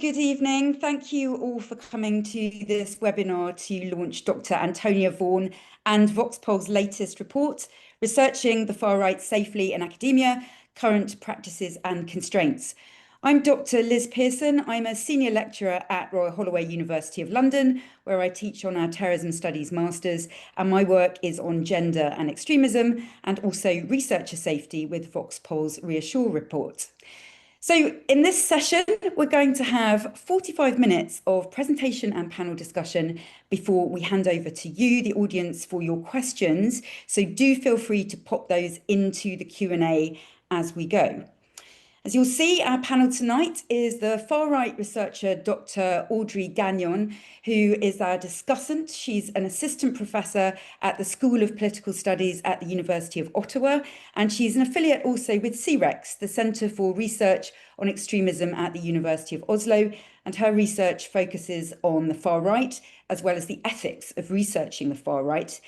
good evening. Thank you all for coming to this webinar to launch Dr. Antonia Vaughan and VOX-Pol's latest report, Researching the Far Right Safely in Academia, Current Practices and Constraints. I'm Dr. Liz Pearson. I'm a senior lecturer at Royal Holloway University of London, where I teach on our Terrorism Studies Masters, and my work is on gender and extremism and also researcher safety with VOX-Pol's Reassure report. So in this session, we're going to have 45 minutes of presentation and panel discussion before we hand over to you, the audience, for your questions. So do feel free to pop those into the Q&A as we go. As you'll see, our panel tonight is the far-right researcher, Dr. Audry Gagnon, who is our discussant. She's an assistant professor at the School of Political Studies at the University of Ottawa, and she's an affiliate also with CREX, the Centre for Research on Extremism at the University of Oslo, and her research focuses on the far right, as well as the ethics of researching the far right.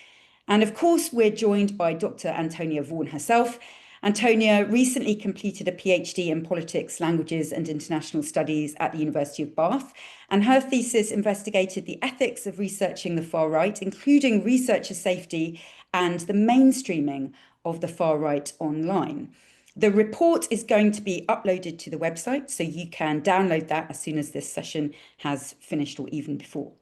And of course, we're joined by Dr. Antonia Vaughan herself. Antonia recently completed a PhD in Politics, Languages and International Studies at the University of Bath, and her thesis investigated the ethics of researching the far right, including researcher safety and the mainstreaming of the far right online. The report is going to be uploaded to the website, so you can download that as soon as this session has finished or even before.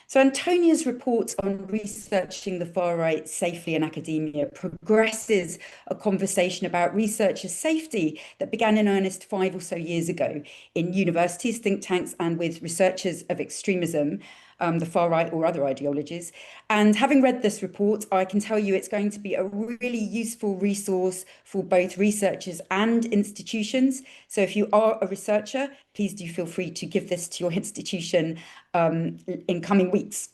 So Antonia's report on researching the far right safely in academia progresses a conversation about researcher safety that began in earnest 5 or so years ago in universities, think tanks, and with researchers of extremism, the far right or other ideologies. And having read this report, I can tell you it's going to be a really useful resource for both researchers and institutions. So if you are a researcher, please do feel free to give this to your institution in coming weeks.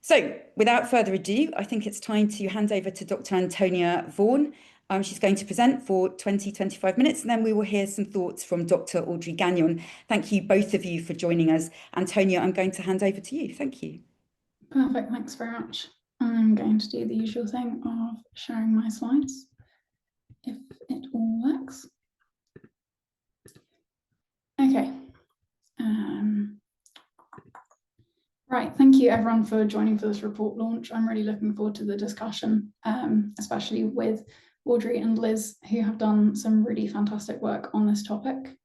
So without further ado, I think it's time to hand over to Dr. Antonia Vaughan. She's going to present for 20-25 minutes, and then we will hear some thoughts from Dr. Audry Gagnon. Thank you, both of you, for joining us. Antonia, I'm going to hand over to you. Thank you. Perfect, thanks very much. I'm going to do the usual thing of sharing my slides, if it all works. Okay. Right, thank you everyone for joining for this report launch. I'm really looking forward to the discussion, especially with Audry and Liz, who have done some really fantastic work on this topic.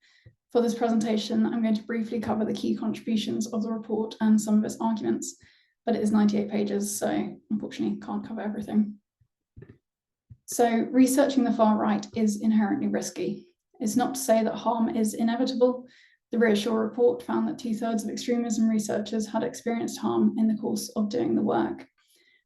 For this presentation, I'm going to briefly cover the key contributions of the report and some of its arguments, but it is 98 pages, so unfortunately can't cover everything. So researching the far right is inherently risky. It's not to say that harm is inevitable. The Reassure report found that 2/3 of extremism researchers had experienced harm in the course of doing the work.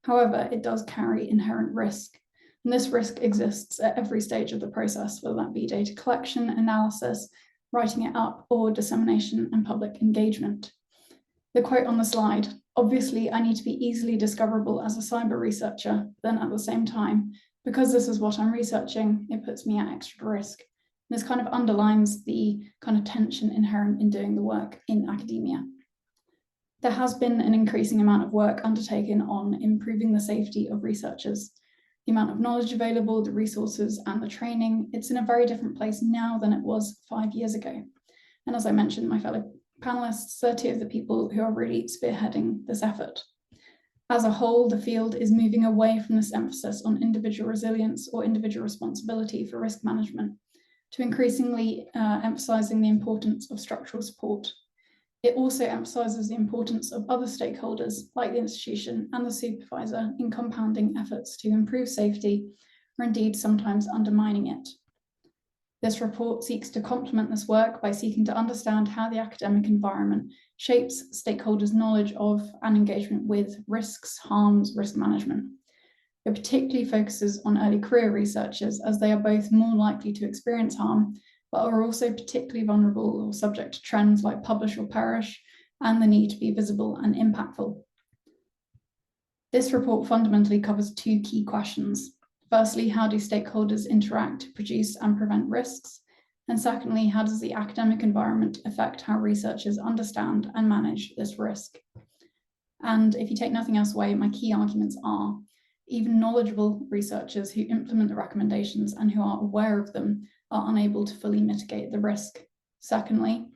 However, it does carry inherent risk, and this risk exists at every stage of the process, whether that be data collection, analysis, writing it up, or dissemination and public engagement. The quote on the slide, "Obviously, I need to be easily discoverable as a cyber researcher, then at the same time, because this is what I'm researching, it puts me at extra risk." This kind of underlines the kind of tension inherent in doing the work in academia. There has been an increasing amount of work undertaken on improving the safety of researchers. The amount of knowledge available, the resources and the training, it's in a very different place now than it was 5 years ago. And as I mentioned, my fellow panelists are two of the people who are really spearheading this effort. As a whole, the field is moving away from this emphasis on individual resilience or individual responsibility for risk management to increasingly emphasizing the importance of structural support. It also emphasizes the importance of other stakeholders like the institution and the supervisor in compounding efforts to improve safety, or indeed sometimes undermining it. This report seeks to complement this work by seeking to understand how the academic environment shapes stakeholders' knowledge of and engagement with risks, harms, risk management. It particularly focuses on early career researchers, as they are both more likely to experience harm, but are also particularly vulnerable or subject to trends like publish or perish and the need to be visible and impactful. This report fundamentally covers 2 key questions. Firstly, how do stakeholders interact to produce and prevent risks? And secondly, how does the academic environment affect how researchers understand and manage this risk? And if you take nothing else away, my key arguments are: even knowledgeable researchers who implement the recommendations and who are aware of them are unable to fully mitigate the risk. Secondly,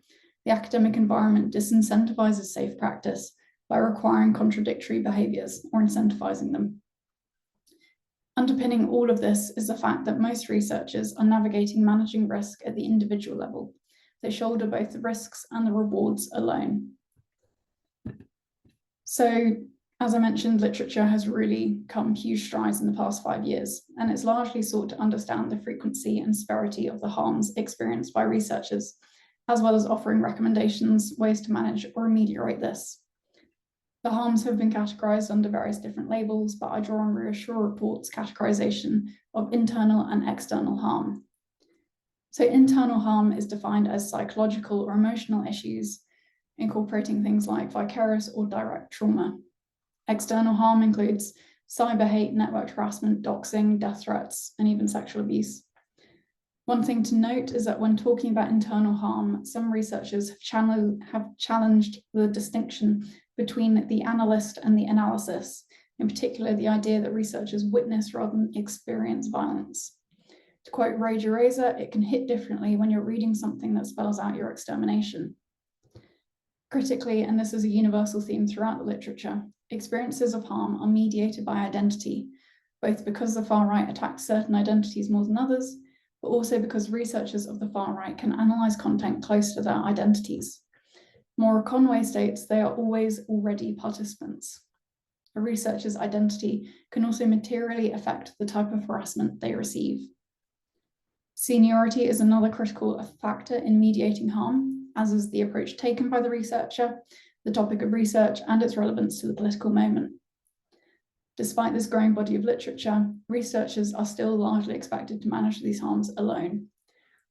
the academic environment disincentivizes safe practice by requiring contradictory behaviours or incentivizing them. Underpinning all of this is the fact that most researchers are navigating managing risk at the individual level. They shoulder both the risks and the rewards alone. So, as I mentioned, literature has really come huge strides in the past 5 years, and it's largely sought to understand the frequency and severity of the harms experienced by researchers, as well as offering recommendations, ways to manage or ameliorate this. The harms have been categorized under various different labels, but I draw on Reassure Report's categorization of internal and external harm. So internal harm is defined as psychological or emotional issues, incorporating things like vicarious or direct trauma. External harm includes cyber hate, network harassment, doxing, death threats, and even sexual abuse. One thing to note is that when talking about internal harm, some researchers have challenged the distinction between the analyst and the analysis, in particular the idea that researchers witness rather than experience violence. To quote Rage Eraser, it can hit differently when you're reading something that spells out your extermination. Critically, and this is a universal theme throughout the literature, experiences of harm are mediated by identity, both because the far right attacks certain identities more than others, but also because researchers of the far right can analyse content close to their identities. Maura Conway states they are always already participants. A researcher's identity can also materially affect the type of harassment they receive. Seniority is another critical factor in mediating harm, as is the approach taken by the researcher, the topic of research, and its relevance to the political moment. Despite this growing body of literature, researchers are still largely expected to manage these harms alone.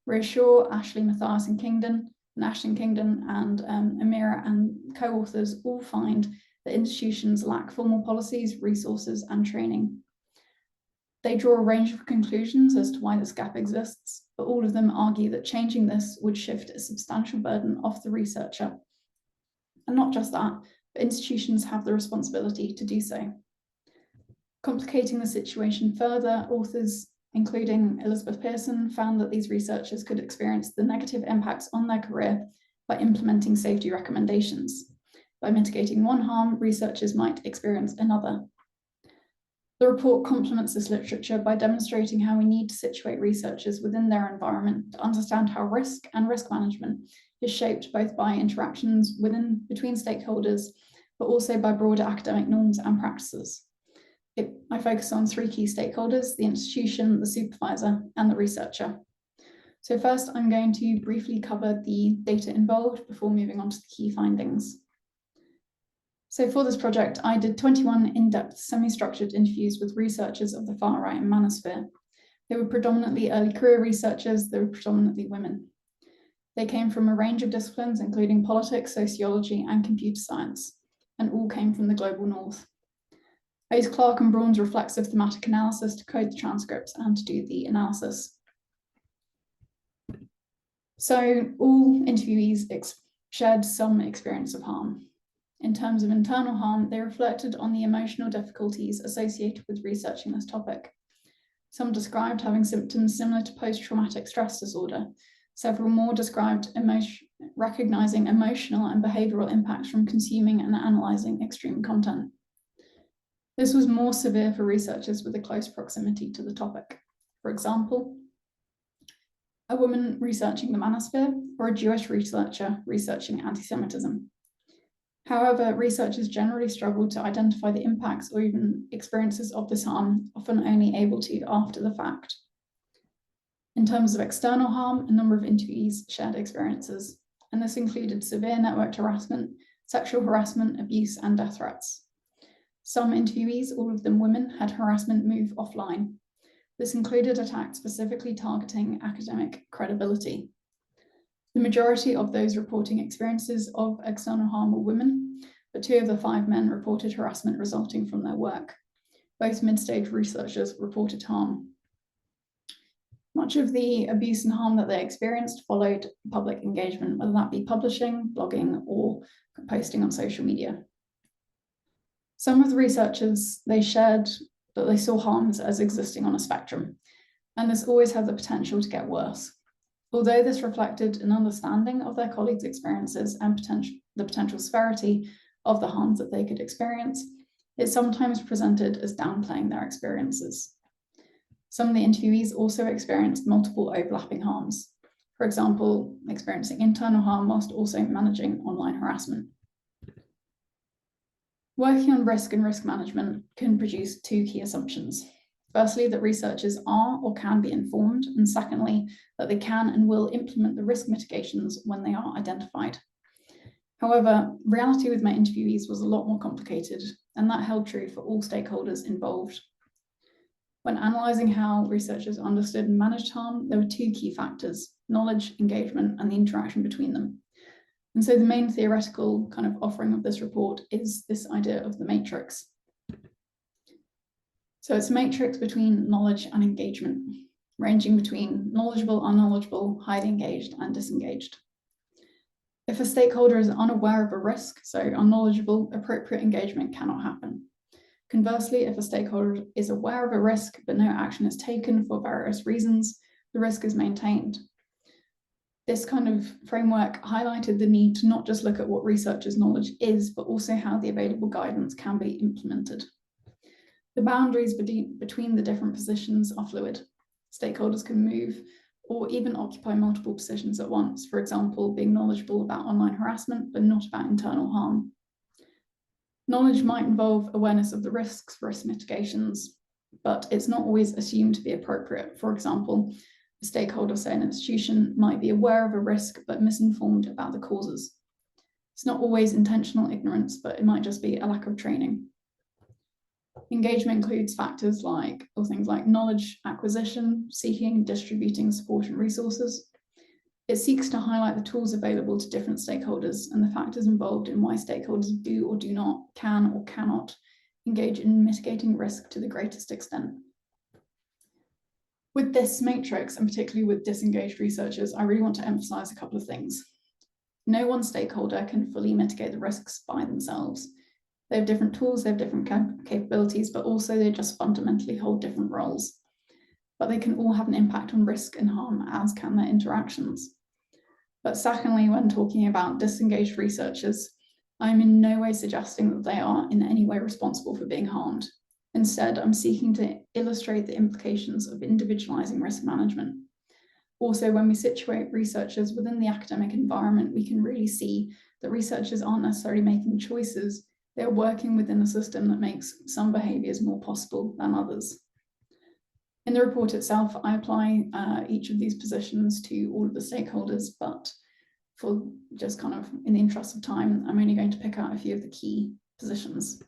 Reassure, Ashton Kingdon, and Amira and co-authors all find that institutions lack formal policies, resources, and training. They draw a range of conclusions as to why this gap exists, but all of them argue that changing this would shift a substantial burden off the researcher. And not just that, but institutions have the responsibility to do so. Complicating the situation further, authors, including Elizabeth Pearson, found that these researchers could experience the negative impacts on their career by implementing safety recommendations. By mitigating one harm, researchers might experience another. The report complements this literature by demonstrating how we need to situate researchers within their environment to understand how risk and risk management is shaped both by interactions between stakeholders, but also by broader academic norms and practices. I focus on 3 key stakeholders: the institution, the supervisor, and the researcher. So first, I'm going to briefly cover the data involved before moving on to the key findings. So for this project, I did 21 in-depth, semi-structured interviews with researchers of the far right and manosphere. They were predominantly early career researchers, they were predominantly women. They came from a range of disciplines, including politics, sociology, and computer science, and all came from the global north. I used Clark and Braun's reflexive thematic analysis to code the transcripts and to do the analysis. So all interviewees shared some experience of harm. In terms of internal harm, they reflected on the emotional difficulties associated with researching this topic. Some described having symptoms similar to post-traumatic stress disorder. Several more described recognizing emotional and behavioral impacts from consuming and analyzing extreme content. This was more severe for researchers with a close proximity to the topic. For example, a woman researching the manosphere or a Jewish researcher researching anti-Semitism. However, researchers generally struggle to identify the impacts or even experiences of this harm, often only able to after the fact. In terms of external harm, a number of interviewees shared experiences, and this included severe networked harassment, sexual harassment, abuse, and death threats. Some interviewees, all of them women, had harassment move offline. This included attacks specifically targeting academic credibility. The majority of those reporting experiences of external harm were women, but 2 of the 5 men reported harassment resulting from their work. Both mid-stage researchers reported harm. Much of the abuse and harm that they experienced followed public engagement, whether that be publishing, blogging, or posting on social media. Some of the researchers, they shared that they saw harms as existing on a spectrum, and this always has the potential to get worse. Although this reflected an understanding of their colleagues' experiences and the potential severity of the harms that they could experience, it sometimes presented as downplaying their experiences. Some of the interviewees also experienced multiple overlapping harms, for example, experiencing internal harm whilst also managing online harassment. Working on risk and risk management can produce two key assumptions. Firstly, that researchers are or can be informed, and secondly, that they can and will implement the risk mitigations when they are identified. However, reality with my interviewees was a lot more complicated, and that held true for all stakeholders involved. When analysing how researchers understood and managed harm, there were two key factors: knowledge, engagement, and the interaction between them. And so the main theoretical kind of offering of this report is this idea of the matrix. So it's a matrix between knowledge and engagement, ranging between knowledgeable, unknowledgeable, highly engaged, and disengaged. If a stakeholder is unaware of a risk, so unknowledgeable, appropriate engagement cannot happen. Conversely, if a stakeholder is aware of a risk, but no action is taken for various reasons, the risk is maintained. This kind of framework highlighted the need to not just look at what researchers' knowledge is, but also how the available guidance can be implemented. The boundaries between the different positions are fluid. Stakeholders can move or even occupy multiple positions at once, for example, being knowledgeable about online harassment, but not about internal harm. Knowledge might involve awareness of the risks, risk mitigations, but it's not always assumed to be appropriate. For example, a stakeholder, say an institution, might be aware of a risk, but misinformed about the causes. It's not always intentional ignorance, but it might just be a lack of training. Engagement includes factors like, or things like knowledge acquisition, seeking and distributing support and resources. It seeks to highlight the tools available to different stakeholders and the factors involved in why stakeholders do or do not, can or cannot engage in mitigating risk to the greatest extent. With this matrix, and particularly with disengaged researchers, I really want to emphasize a couple of things. No one stakeholder can fully mitigate the risks by themselves. They have different tools, they have different capabilities, but also they just fundamentally hold different roles. But they can all have an impact on risk and harm, as can their interactions. But secondly, when talking about disengaged researchers, I'm in no way suggesting that they are in any way responsible for being harmed. Instead, I'm seeking to illustrate the implications of individualizing risk management. Also, when we situate researchers within the academic environment, we can really see that researchers aren't necessarily making choices. They're working within a system that makes some behaviours more possible than others. In the report itself, I apply each of these positions to all of the stakeholders, but for just kind of in the interest of time, I'm only going to pick out a few of the key positions.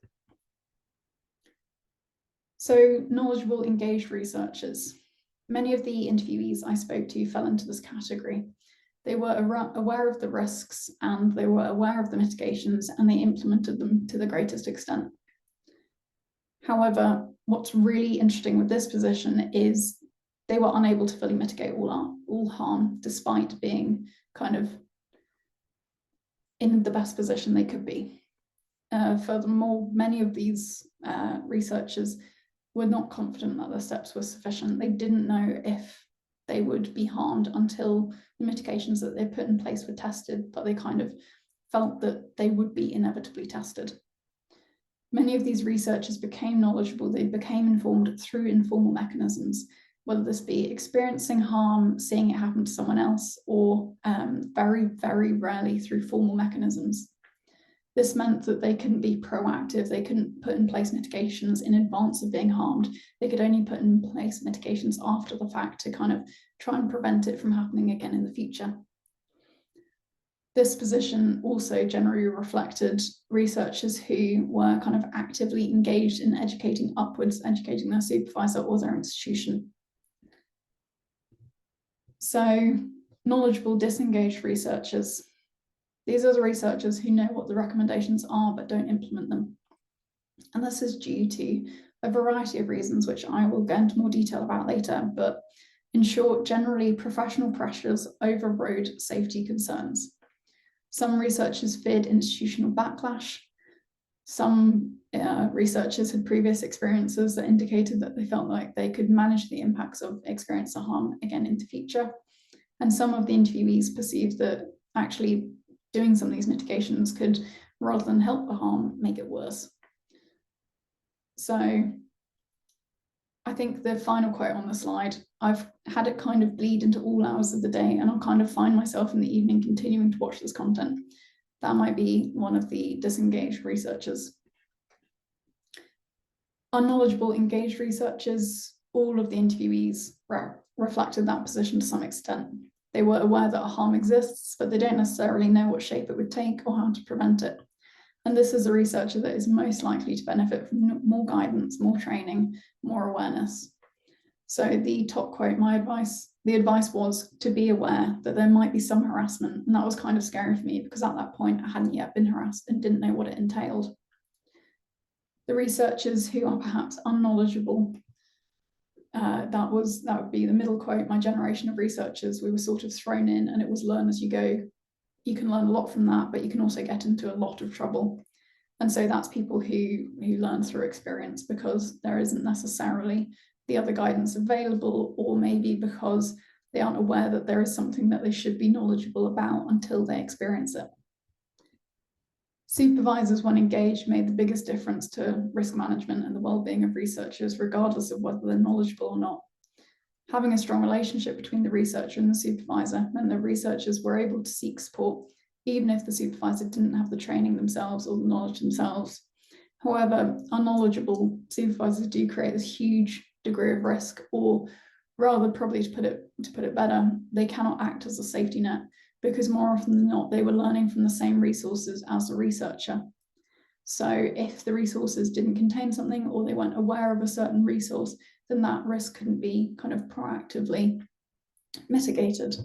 So, knowledgeable, engaged researchers. Many of the interviewees I spoke to fell into this category. They were aware of the risks and they were aware of the mitigations and they implemented them to the greatest extent. However, what's really interesting with this position is they were unable to fully mitigate all harm, despite being kind of in the best position they could be. Furthermore, many of these researchers were not confident that their steps were sufficient. They didn't know if they would be harmed until the mitigations that they put in place were tested, but they kind of felt that they would be inevitably tested. Many of these researchers became knowledgeable, they became informed through informal mechanisms, whether this be experiencing harm, seeing it happen to someone else, or very, very rarely through formal mechanisms. This meant that they couldn't be proactive, they couldn't put in place mitigations in advance of being harmed. They could only put in place mitigations after the fact to kind of try and prevent it from happening again in the future. This position also generally reflected researchers who were kind of actively engaged in educating upwards, educating their supervisor or their institution. So, knowledgeable, disengaged researchers. These are the researchers who know what the recommendations are but don't implement them. And this is due to a variety of reasons, which I will go into more detail about later. But in short, generally, professional pressures overrode safety concerns. Some researchers feared institutional backlash. Some researchers had previous experiences that indicated that they felt like they could manage the impacts of experience or harm again in the future. And some of the interviewees perceived that actually doing some of these mitigations could, rather than help the harm, make it worse. So I think the final quote on the slide, I've had it kind of bleed into all hours of the day, and I'll kind of find myself in the evening continuing to watch this content. That might be one of the disengaged researchers. Unknowledgeable engaged researchers, all of the interviewees reflected that position to some extent. They were aware that a harm exists, but they don't necessarily know what shape it would take or how to prevent it. And this is a researcher that is most likely to benefit from more guidance, more training, more awareness. So the top quote, the advice was to be aware that there might be some harassment. And that was kind of scary for me because at that point I hadn't yet been harassed and didn't know what it entailed. The researchers who are perhaps unknowledgeable, that would be the middle quote, my generation of researchers, we were sort of thrown in and it was learn as you go. You can learn a lot from that, but you can also get into a lot of trouble. And so that's people who learn through experience because there isn't necessarily the other guidance available, or maybe because they aren't aware that there is something that they should be knowledgeable about until they experience it. Supervisors, when engaged, made the biggest difference to risk management and the well-being of researchers, regardless of whether they're knowledgeable or not. Having a strong relationship between the researcher and the supervisor meant that researchers were able to seek support, even if the supervisor didn't have the training themselves or the knowledge themselves. However, unknowledgeable supervisors do create this huge degree of risk, or rather, probably to put it better, they cannot act as a safety net because more often than not, they were learning from the same resources as the researcher. So if the resources didn't contain something or they weren't aware of a certain resource, then that risk couldn't be kind of proactively mitigated.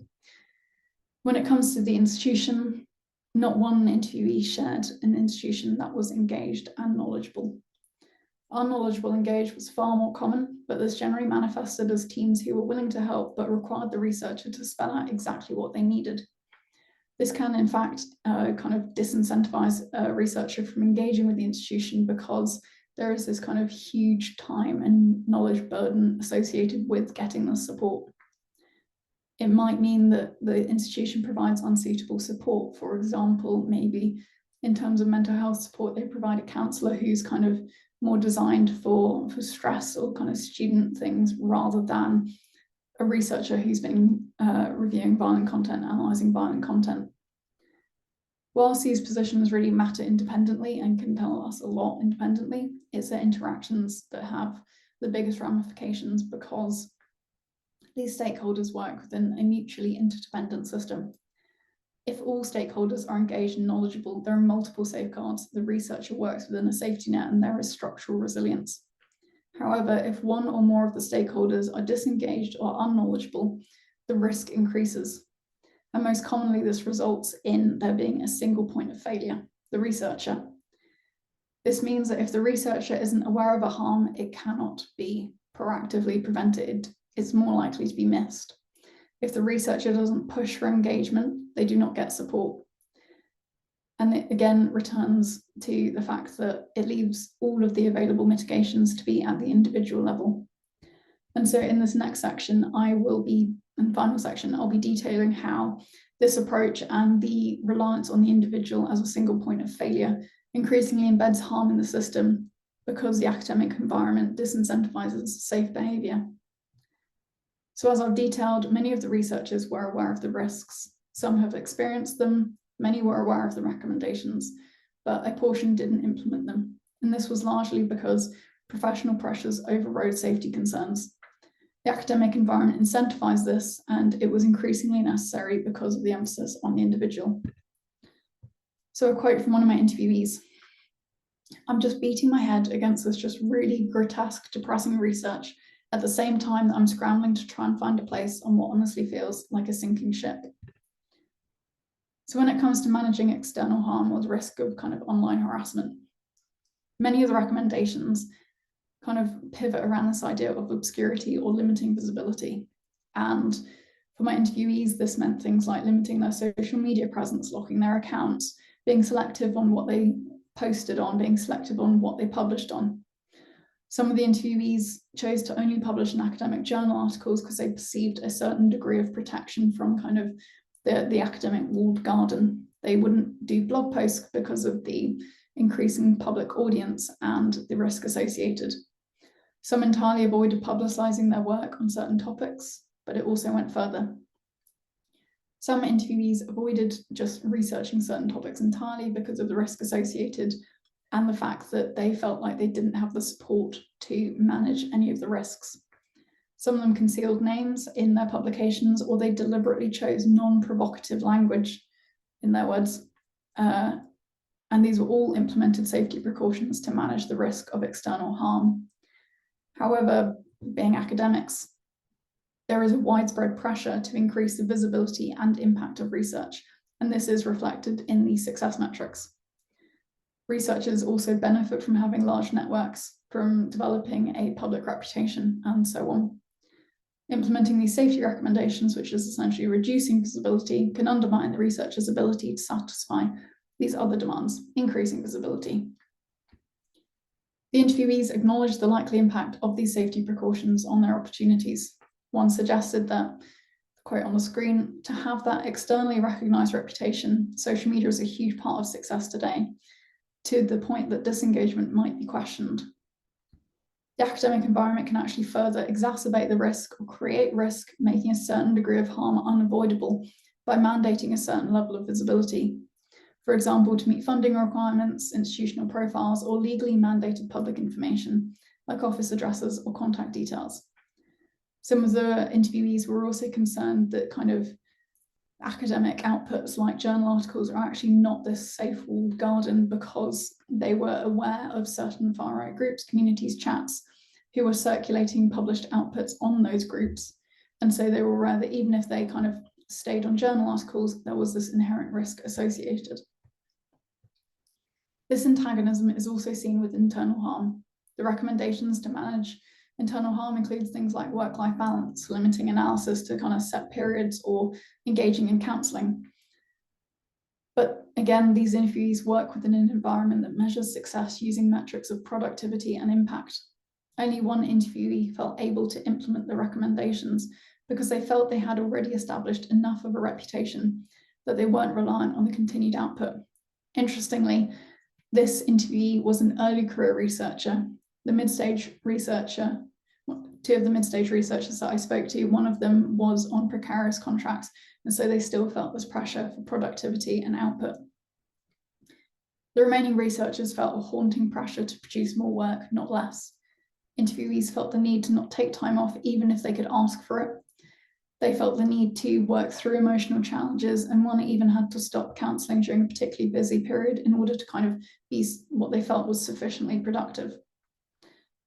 When it comes to the institution, not one interviewee shared an institution that was engaged and knowledgeable. Unknowledgeable engaged was far more common, but this generally manifested as teams who were willing to help but required the researcher to spell out exactly what they needed. This can, in fact, kind of disincentivize a researcher from engaging with the institution because there is this kind of huge time and knowledge burden associated with getting the support. It might mean that the institution provides unsuitable support. For example, maybe in terms of mental health support, they provide a counsellor who's kind of more designed for stress or kind of student things rather than a researcher who's been reviewing violent content, analysing violent content. Whilst these positions really matter independently and can tell us a lot independently, it's their interactions that have the biggest ramifications because these stakeholders work within a mutually interdependent system. If all stakeholders are engaged and knowledgeable, there are multiple safeguards. The researcher works within a safety net and there is structural resilience. However, if one or more of the stakeholders are disengaged or unknowledgeable, the risk increases. And most commonly, this results in there being a single point of failure, the researcher. This means that if the researcher isn't aware of a harm, it cannot be proactively prevented. It's more likely to be missed. If the researcher doesn't push for engagement, they do not get support. And it again returns to the fact that it leaves all of the available mitigations to be at the individual level. And so in this next section, final section, I'll be detailing how this approach and the reliance on the individual as a single point of failure increasingly embeds harm in the system because the academic environment disincentivizes safe behavior. So as I've detailed, many of the researchers were aware of the risks. Some have experienced them, many were aware of the recommendations, but a portion didn't implement them. And this was largely because professional pressures overrode safety concerns. The academic environment incentivized this, and it was increasingly necessary because of the emphasis on the individual. So a quote from one of my interviewees: "I'm just beating my head against this just really grotesque, depressing research at the same time that I'm scrambling to try and find a place on what honestly feels like a sinking ship." So when it comes to managing external harm or the risk of kind of online harassment, many of the recommendations kind of pivot around this idea of obscurity or limiting visibility. And for my interviewees, this meant things like limiting their social media presence, locking their accounts, being selective on what they posted on, being selective on what they published on. Some of the interviewees chose to only publish in academic journal articles because they perceived a certain degree of protection from kind of the academic walled garden. They wouldn't do blog posts because of the increasing public audience and the risk associated. Some entirely avoided publicizing their work on certain topics, but it also went further. Some interviewees avoided just researching certain topics entirely because of the risk associated and the fact that they felt like they didn't have the support to manage any of the risks. Some of them concealed names in their publications, or they deliberately chose non-provocative language, in their words, and these were all implemented safety precautions to manage the risk of external harm. However, being academics, there is a widespread pressure to increase the visibility and impact of research, and this is reflected in the success metrics. Researchers also benefit from having large networks, from developing a public reputation, and so on. Implementing these safety recommendations, which is essentially reducing visibility, can undermine the researcher's ability to satisfy these other demands, increasing visibility. The interviewees acknowledged the likely impact of these safety precautions on their opportunities. One suggested that, quote on the screen, to have that externally recognized reputation, social media is a huge part of success today, to the point that disengagement might be questioned. The academic environment can actually further exacerbate the risk or create risk, making a certain degree of harm unavoidable by mandating a certain level of visibility. For example, to meet funding requirements, institutional profiles, or legally mandated public information, like office addresses or contact details. Some of the interviewees were also concerned that kind of academic outputs like journal articles are actually not this safe walled garden, because they were aware of certain far-right groups, communities, chats, who were circulating published outputs on those groups. And so they were aware that even if they kind of stayed on journal articles, there was this inherent risk associated. This antagonism is also seen with internal harm. The recommendations to manage internal harm includes things like work-life balance, limiting analysis to kind of set periods, or engaging in counselling. But again, these interviewees work within an environment that measures success using metrics of productivity and impact. Only one interviewee felt able to implement the recommendations because they felt they had already established enough of a reputation that they weren't reliant on the continued output. Interestingly, this interviewee was an early career researcher. The mid-stage researcher, two of the mid-stage researchers that I spoke to, one of them was on precarious contracts, and so they still felt this pressure for productivity and output. The remaining researchers felt a haunting pressure to produce more work, not less. Interviewees felt the need to not take time off even if they could ask for it. They felt the need to work through emotional challenges, and one even had to stop counselling during a particularly busy period in order to kind of be what they felt was sufficiently productive.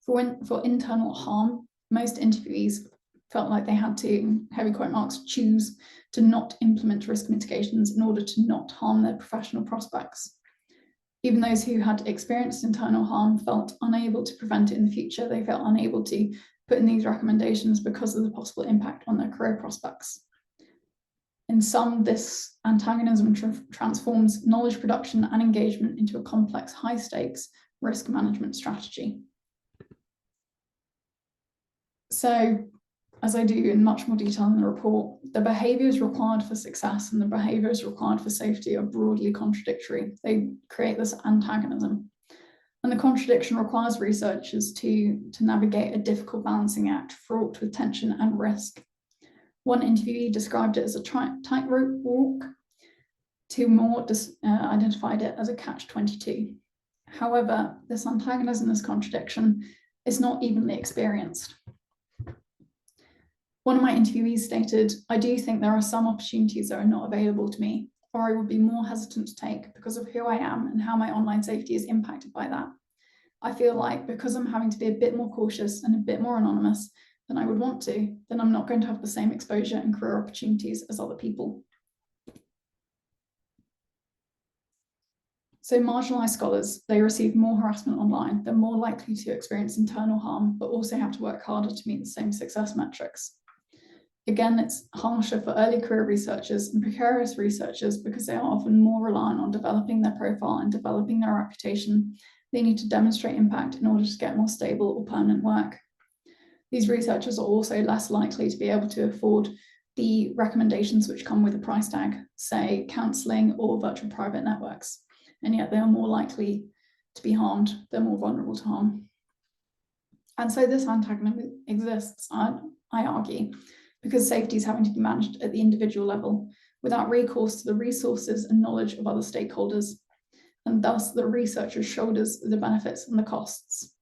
For internal harm, most interviewees felt like they had to, heavy quote marks, choose to not implement risk mitigations in order to not harm their professional prospects. Even those who had experienced internal harm felt unable to prevent it in the future. They felt unable to put in these recommendations because of the possible impact on their career prospects. In sum, this antagonism transforms knowledge production and engagement into a complex, high-stakes risk management strategy. So, as I do in much more detail in the report, the behaviours required for success and the behaviours required for safety are broadly contradictory. They create this antagonism. And the contradiction requires researchers to navigate a difficult balancing act fraught with tension and risk. One interviewee described it as a tightrope walk. Two more identified it as a catch-22. However, this antagonism, this contradiction, is not evenly experienced. One of my interviewees stated, "I do think there are some opportunities that are not available to me, or I would be more hesitant to take because of who I am and how my online safety is impacted by that. I feel like because I'm having to be a bit more cautious and a bit more anonymous than I would want to, then I'm not going to have the same exposure and career opportunities as other people." So marginalised scholars, they receive more harassment online. They're more likely to experience internal harm, but also have to work harder to meet the same success metrics. Again, it's harsher for early career researchers and precarious researchers because they are often more reliant on developing their profile and developing their reputation They need to demonstrate impact in order to get more stable or permanent work. These researchers are also less likely to be able to afford the recommendations which come with a price tag, say counselling or virtual private networks, and yet they are more likely to be harmed. They're more vulnerable to harm. And so this antagonism exists, I argue, because safety is having to be managed at the individual level without recourse to the resources and knowledge of other stakeholders, and thus the researcher shoulders the benefits and the costs.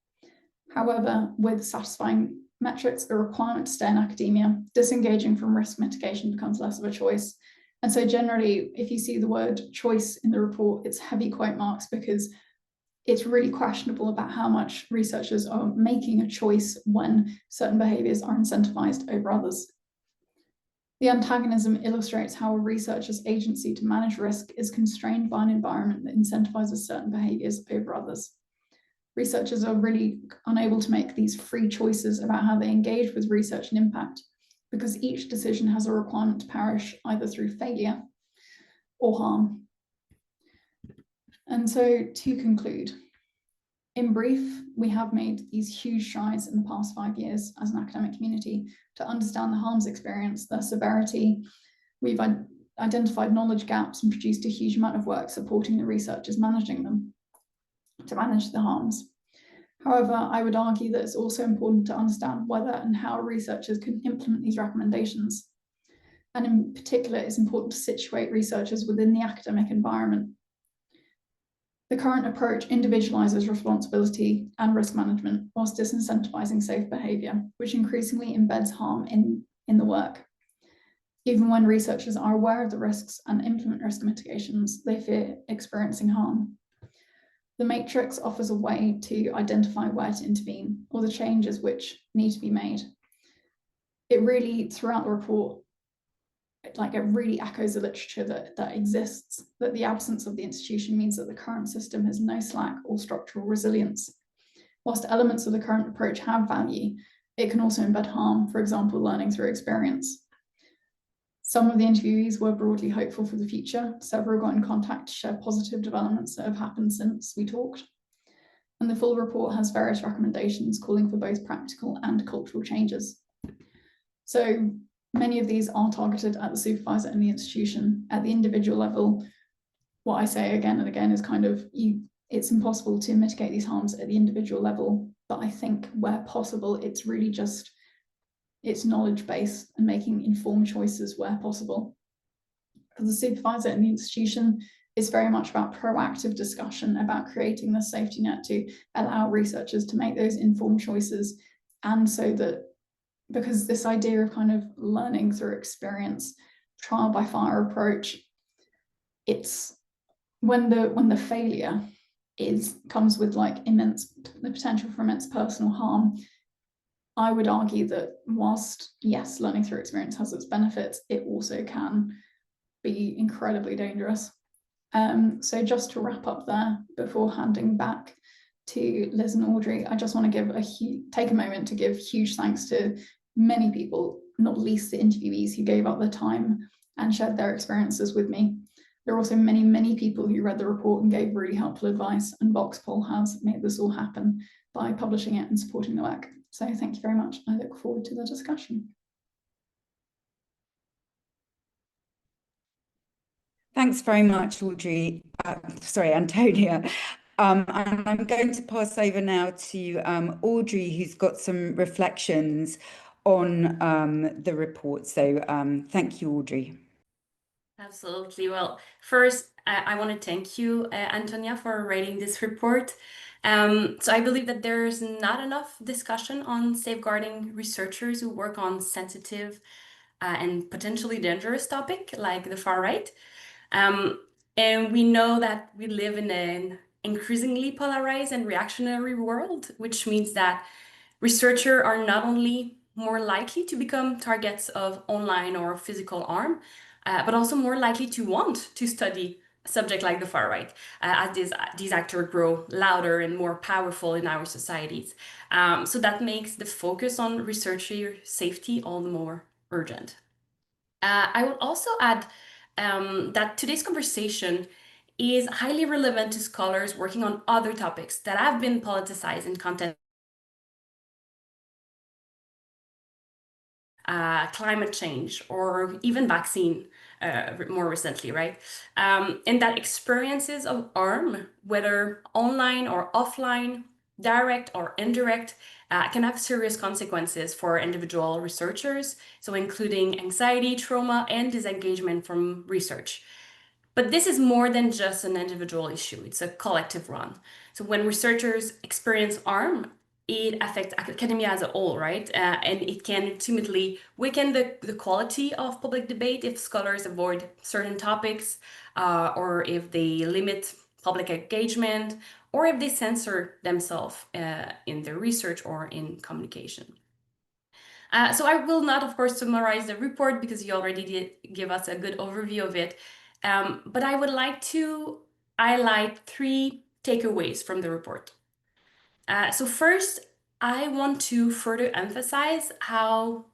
However, with satisfying metrics, a requirement to stay in academia, disengaging from risk mitigation becomes less of a choice. And so generally, if you see the word choice in the report, it's heavy quote marks, because it's really questionable about how much researchers are making a choice when certain behaviours are incentivized over others. The antagonism illustrates how a researcher's agency to manage risk is constrained by an environment that incentivizes certain behaviours over others. Researchers are really unable to make these free choices about how they engage with research and impact, because each decision has a requirement to perish either through failure or harm. And so to conclude, in brief, we have made these huge strides in the past 5 years as an academic community to understand the harms experienced, their severity. We've identified knowledge gaps and produced a huge amount of work supporting the researchers managing them, to manage the harms. However, I would argue that it's also important to understand whether and how researchers can implement these recommendations. And in particular, it's important to situate researchers within the academic environment. The current approach individualizes responsibility and risk management whilst disincentivizing safe behavior, which increasingly embeds harm in the work. Even when researchers are aware of the risks and implement risk mitigations, they fear experiencing harm. The matrix offers a way to identify where to intervene or the changes which need to be made. It really, throughout the report, it really echoes the literature that exists, that the absence of the institution means that the current system has no slack or structural resilience. Whilst elements of the current approach have value, it can also embed harm, for example, learning through experience. Some of the interviewees were broadly hopeful for the future. Several got in contact to share positive developments that have happened since we talked. And the full report has various recommendations calling for both practical and cultural changes. So many of these are targeted at the supervisor and the institution. At the individual level, what I say again and again is it's impossible to mitigate these harms at the individual level, but I think where possible, it's really just, it's knowledge-based and making informed choices where possible. For the supervisor and the institution, it's very much about proactive discussion about creating the safety net to allow researchers to make those informed choices. And so that, because this idea of kind of learning through experience, trial by fire approach, it's when the failure comes with like the potential for immense personal harm. I would argue that whilst, yes, learning through experience has its benefits, it also can be incredibly dangerous. So just to wrap up there before handing back to Liz and Audrey, I just want to take a moment to give huge thanks to many people, not least the interviewees who gave up their time and shared their experiences with me. There are also many, many people who read the report and gave really helpful advice, and VOX-Pol has made this all happen by publishing it and supporting the work. So thank you very much. I look forward to the discussion. Thanks very much, Antonia. And I'm going to pass over now to Audrey, who's got some reflections on the report. So thank you, Audrey. Absolutely. Well, first, I want to thank you, Antonia, for writing this report. So I believe that there's not enough discussion on safeguarding researchers who work on sensitive and potentially dangerous topic like the far right. And we know that we live in an increasingly polarized and reactionary world, which means that researchers are not only more likely to become targets of online or physical harm, but also more likely to want to study a subject like the far right, as these actors grow louder and more powerful in our societies. So that makes the focus on researcher safety all the more urgent. I would also add that today's conversation is highly relevant to scholars working on other topics that have been politicized in content. Climate change or even vaccine more recently, right? And that experiences of harm, whether online or offline, direct or indirect, can have serious consequences for individual researchers, so including anxiety, trauma, and disengagement from research. But this is more than just an individual issue, it's a collective one. So when researchers experience harm, it affects academia as a whole, right? And it can ultimately weaken the quality of public debate if scholars avoid certain topics, or if they limit public engagement, or if they censor themselves in their research or in communication. So I will not, of course, summarize the report because you already did give us a good overview of it. But I would like to highlight 3 takeaways from the report. So first, I want to further emphasize how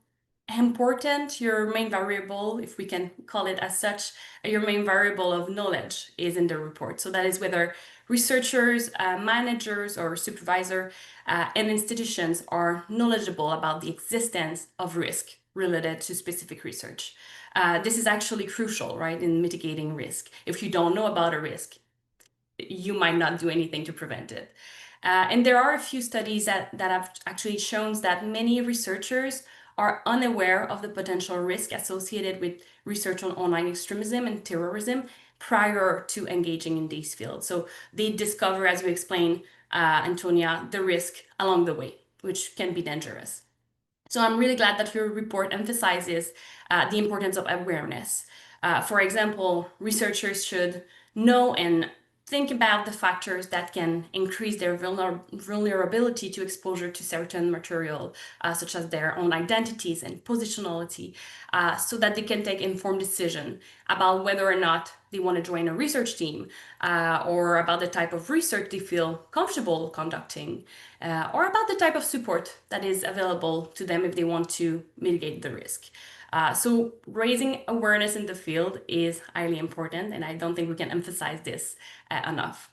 important your main variable, if we can call it as such, your main variable of knowledge is in the report. So that is whether researchers, managers, or supervisor and institutions are knowledgeable about the existence of risk related to specific research. This is actually crucial, right, in mitigating risk. If you don't know about a risk, you might not do anything to prevent it. And there are a few studies that have actually shown that many researchers are unaware of the potential risk associated with research on online extremism and terrorism prior to engaging in these fields. So they discover, as you explained, Antonia, the risk along the way, which can be dangerous. So I'm really glad that your report emphasizes the importance of awareness. For example, researchers should know and think about the factors that can increase their vulnerability to exposure to certain material, such as their own identities and positionality, so that they can take informed decision about whether or not they want to join a research team, or about the type of research they feel comfortable conducting, or about the type of support that is available to them if they want to mitigate the risk. So raising awareness in the field is highly important, and I don't think we can emphasize this enough.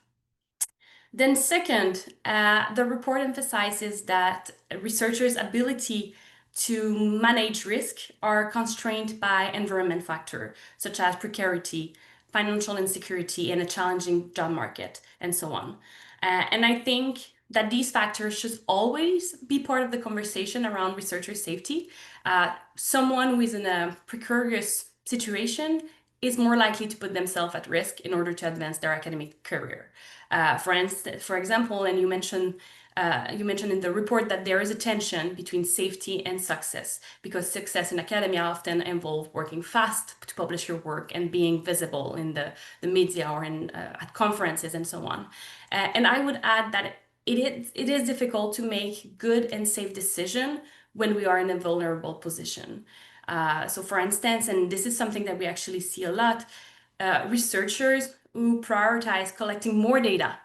Then second, the report emphasizes that researchers' ability to manage risk are constrained by environment factors, such as precarity, financial insecurity, and a challenging job market, and so on. And I think that these factors should always be part of the conversation around researcher safety. Someone who is in a precarious situation is more likely to put themselves at risk in order to advance their academic career. For example, and you mentioned in the report that there is a tension between safety and success, because success in academia often involves working fast to publish your work and being visible in the media or at conferences and so on. And I would add that it is difficult to make good and safe decisions when we are in a vulnerable position. So for instance, and this is something that we actually see a lot, researchers who prioritize collecting more data,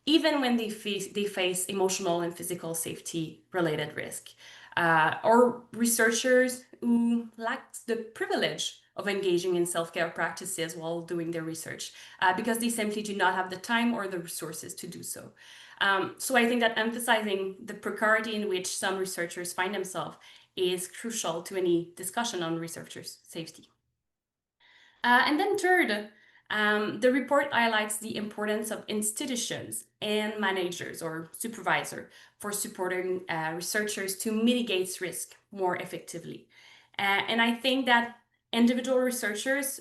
even when they face emotional and physical safety related risk, or researchers who lack the privilege of engaging in self-care practices while doing their research, because they simply do not have the time or the resources to do so. So I think that emphasizing the precarity in which some researchers find themselves is crucial to any discussion on researchers' safety. And then third, the report highlights the importance of institutions and managers or supervisors for supporting researchers to mitigate risk more effectively. And I think that individual researchers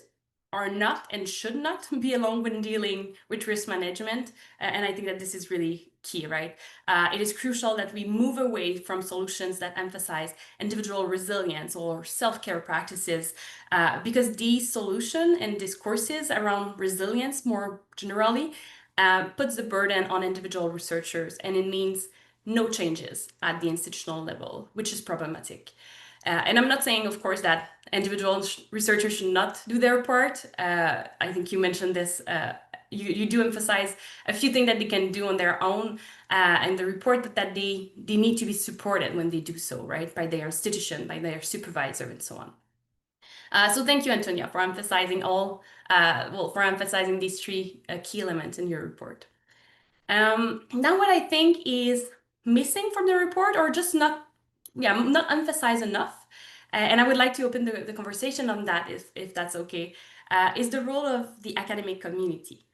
are not and should not be alone when dealing with risk management. And I think that this is really key, right? It is crucial that we move away from solutions that emphasize individual resilience or self-care practices, because these solutions and discourses around resilience more generally puts the burden on individual researchers, and it means no changes at the institutional level, which is problematic. And I'm not saying, of course, that individual researchers should not do their part. I think you mentioned this. You do emphasize a few things that they can do on their own, and the report that they need to be supported when they do so, right, by their institution, by their supervisor, and so on. So thank you, Antonia, for emphasizing all well, for emphasizing these three key elements in your report. Now, what I think is missing from the report, or just not emphasized enough, and I would like to open the conversation on that, if that's okay, is the role of the academic community.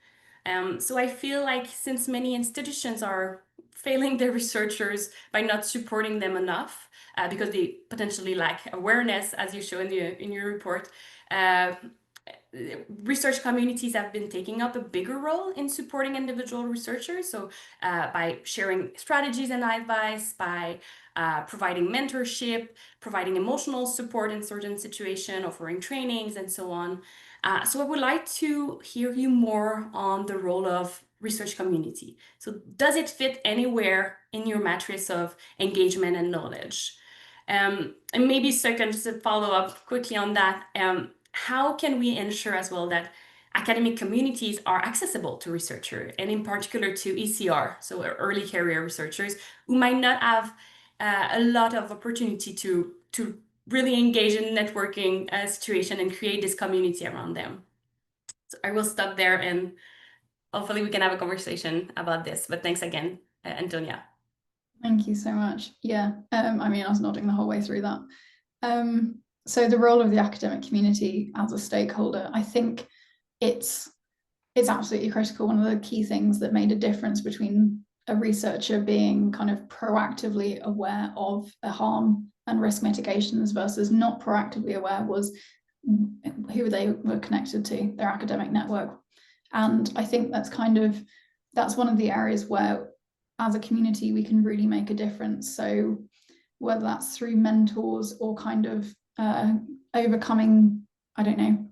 So I feel like since many institutions are failing their researchers by not supporting them enough, because they potentially lack awareness, as you show in your report, research communities have been taking up a bigger role in supporting individual researchers. So by sharing strategies and advice, by providing mentorship, providing emotional support in certain situations, offering trainings, and so on. So I would like to hear you more on the role of research community. So does it fit anywhere in your matrix of engagement and knowledge? And maybe second, just to follow up quickly on that, how can we ensure as well that academic communities are accessible to researchers, and in particular to ECR, so early career researchers, who might not have a lot of opportunity to really engage in networking situation and create this community around them? So I will stop there, and hopefully we can have a conversation about this. But thanks again, Antonia. Thank you so much. Yeah, I mean, I was nodding the whole way through that. So the role of the academic community as a stakeholder, I think it's absolutely critical. One of the key things that made a difference between a researcher being kind of proactively aware of the harm and risk mitigations versus not proactively aware was who they were connected to, their academic network. And I think that's one of the areas where as a community we can really make a difference. So whether that's through mentors or kind of overcoming, I don't know.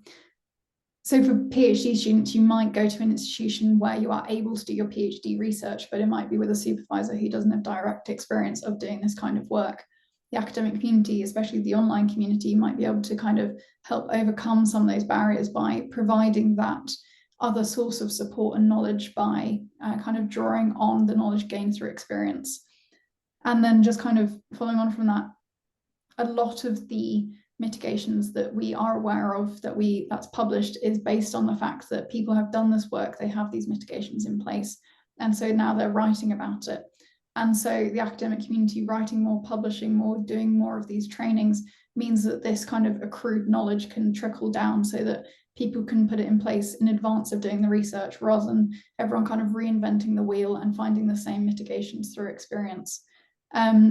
So for PhD students, you might go to an institution where you are able to do your PhD research, but it might be with a supervisor who doesn't have direct experience of doing this kind of work. The academic community, especially the online community, might be able to kind of help overcome some of those barriers by providing that other source of support and knowledge by kind of drawing on the knowledge gained through experience. And then just kind of following on from that, a lot of the mitigations that we are aware of that's published is based on the fact that people have done this work, they have these mitigations in place, and so now they're writing about it. And so the academic community writing more, publishing more, doing more of these trainings means that this kind of accrued knowledge can trickle down so that people can put it in place in advance of doing the research, rather than everyone kind of reinventing the wheel and finding the same mitigations through experience.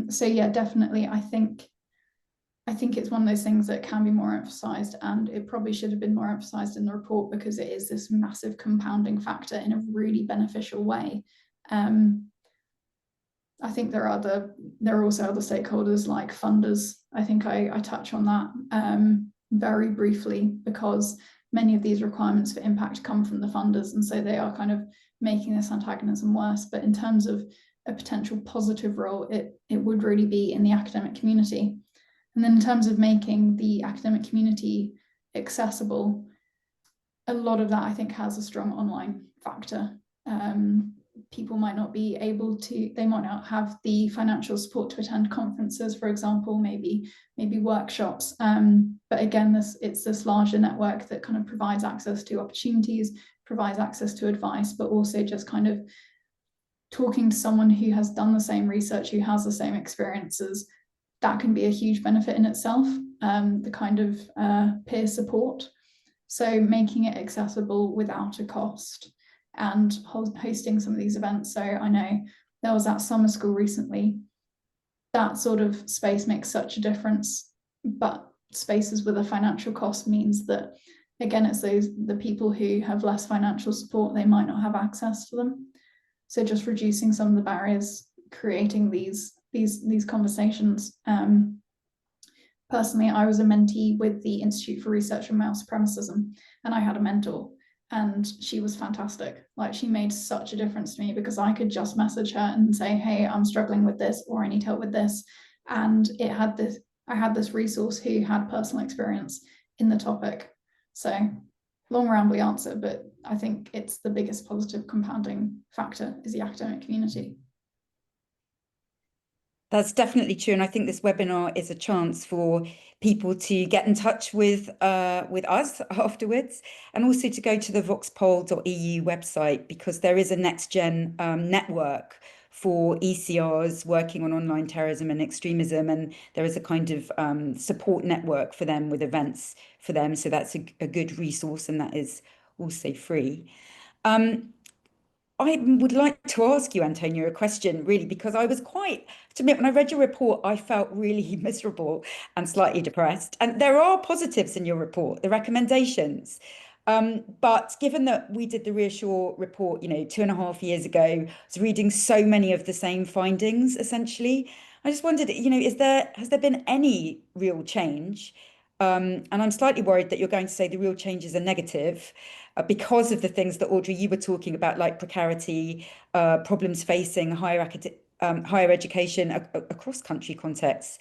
So yeah, definitely, I think it's one of those things that can be more emphasized, and it probably should have been more emphasized in the report because it is this massive compounding factor in a really beneficial way. I think there are also other stakeholders like funders. I think I touch on that very briefly because many of these requirements for impact come from the funders, and so they are kind of making this antagonism worse. But in terms of a potential positive role, it would really be in the academic community. And then in terms of making the academic community accessible, a lot of that I think has a strong online factor. People might not be able to, they might not have the financial support to attend conferences, for example, maybe workshops. But again, it's this larger network that kind of provides access to opportunities, provides access to advice, but also just kind of talking to someone who has done the same research, who has the same experiences. That can be a huge benefit in itself, the kind of peer support. So making it accessible without a cost and hosting some of these events. So I know there was that summer school recently. That sort of space makes such a difference, but spaces with a financial cost means that, again, it's the people who have less financial support, they might not have access to them. So just reducing some of the barriers, creating these conversations. Personally, I was a mentee with the Institute for Research on Male Supremacism, and I had a mentor, and she was fantastic. Like, she made such a difference to me because I could just message her and say, hey, I'm struggling with this, or I need help with this. And I had this resource who had personal experience in the topic. So long rambly answer, but I think it's the biggest positive compounding factor is the academic community. That's definitely true, and I think this webinar is a chance for people to get in touch with us afterwards, and also to go to the VOX-Pol.eu website, because there is a next-gen network for ECRs working on online terrorism and extremism, and there is a kind of support network for them with events for them. So that's a good resource, and that is also free. I would like to ask you, Antonia, a question, really, because I was quite, to admit, when I read your report, I felt really miserable and slightly depressed. And there are positives in your report, the recommendations. But given that we did the Reassure report, 2.5 years ago, I was reading so many of the same findings, essentially. I just wondered, has there been any real change? And I'm slightly worried that you're going to say the real changes are negative because of the things that, Audrey, you were talking about, like precarity, problems facing higher education across country contexts.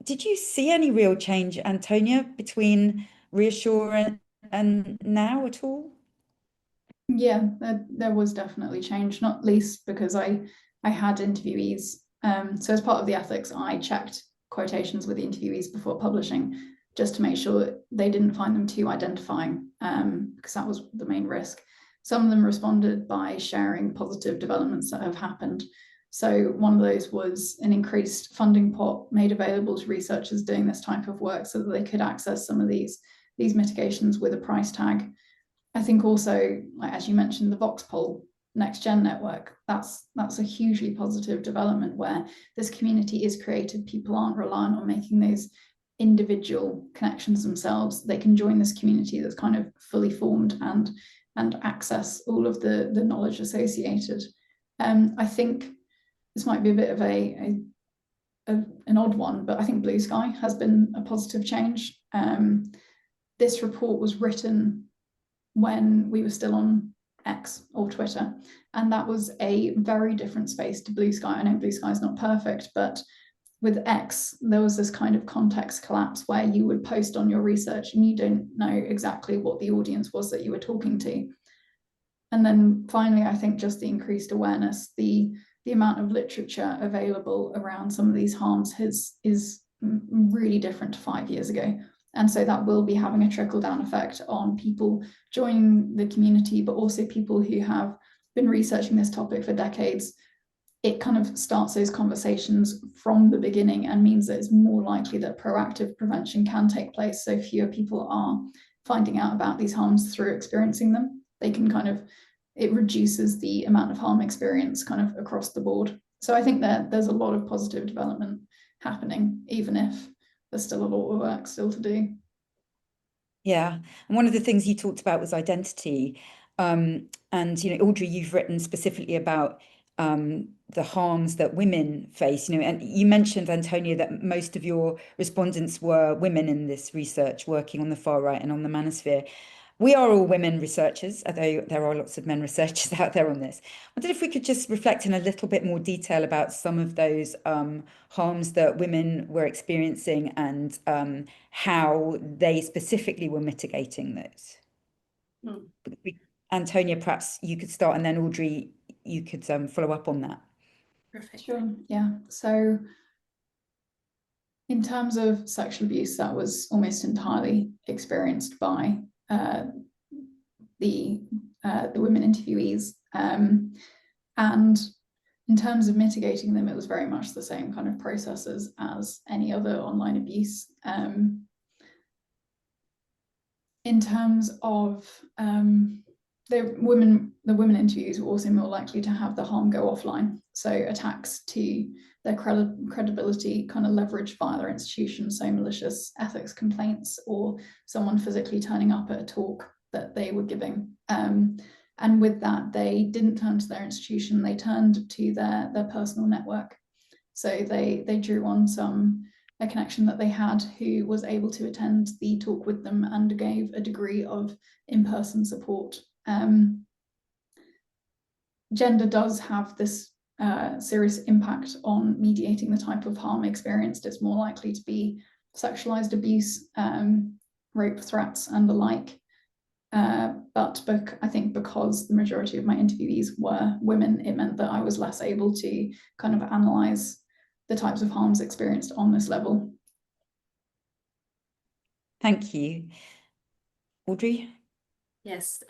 Did you see any real change, Antonia, between Reassure and now at all? Yeah, there was definitely change, not least because I had interviewees. So as part of the ethics, I checked quotations with the interviewees before publishing, just to make sure they didn't find them too identifying, because that was the main risk. Some of them responded by sharing positive developments that have happened. So one of those was an increased funding pot made available to researchers doing this type of work so that they could access some of these mitigations with a price tag. I think also, like, as you mentioned, the VOX-Pol Next Gen network, that's a hugely positive development where this community is created. People aren't reliant on making those individual connections themselves. They can join this community that's kind of fully formed and access all of the knowledge associated. I think this might be a bit of an odd one, but I think Blue Sky has been a positive change. This report was written when we were still on X or Twitter, and that was a very different space to Blue Sky. I know Blue Sky is not perfect, but with X, there was this kind of context collapse where you would post on your research and you don't know exactly what the audience was that you were talking to. And then finally, I think just the increased awareness, the amount of literature available around some of these harms is really different to 5 years ago. And so that will be having a trickle-down effect on people joining the community, but also people who have been researching this topic for decades. It kind of starts those conversations from the beginning and means that it's more likely that proactive prevention can take place. So fewer people are finding out about these harms through experiencing them. They can it reduces the amount of harm experience kind of across the board. So I think that there's a lot of positive development happening, even if there's still a lot of work still to do. Yeah, and one of the things you talked about was identity. And Audrey, you've written specifically about the harms that women face, and you mentioned, Antonia, that most of your respondents were women in this research working on the far right and on the manosphere. We are all women researchers, although there are lots of men researchers out there on this. I wondered if we could just reflect in a little bit more detail about some of those harms that women were experiencing and how they specifically were mitigating those. Antonia, perhaps you could start, and then Audrey, you could follow up on that. Perfect. Sure, yeah. So in terms of sexual abuse, that was almost entirely experienced by the women interviewees, and in terms of mitigating them, it was very much the same kind of processes as any other online abuse. In terms of the women interviews were also more likely to have the harm go offline. So attacks to their credibility kind of leveraged via their institution, so malicious ethics complaints or someone physically turning up at a talk that they were giving. And with that, they didn't turn to their institution, they turned to their personal network. So they drew on a connection that they had who was able to attend the talk with them and gave a degree of in-person support. Gender does have this serious impact on mediating the type of harm experienced. It's more likely to be sexualized abuse, rape threats and the like. But I think because the majority of my interviewees were women, it meant that I was less able to kind of analyze the types of harms experienced on this level. Thank you. Audrey? Yes,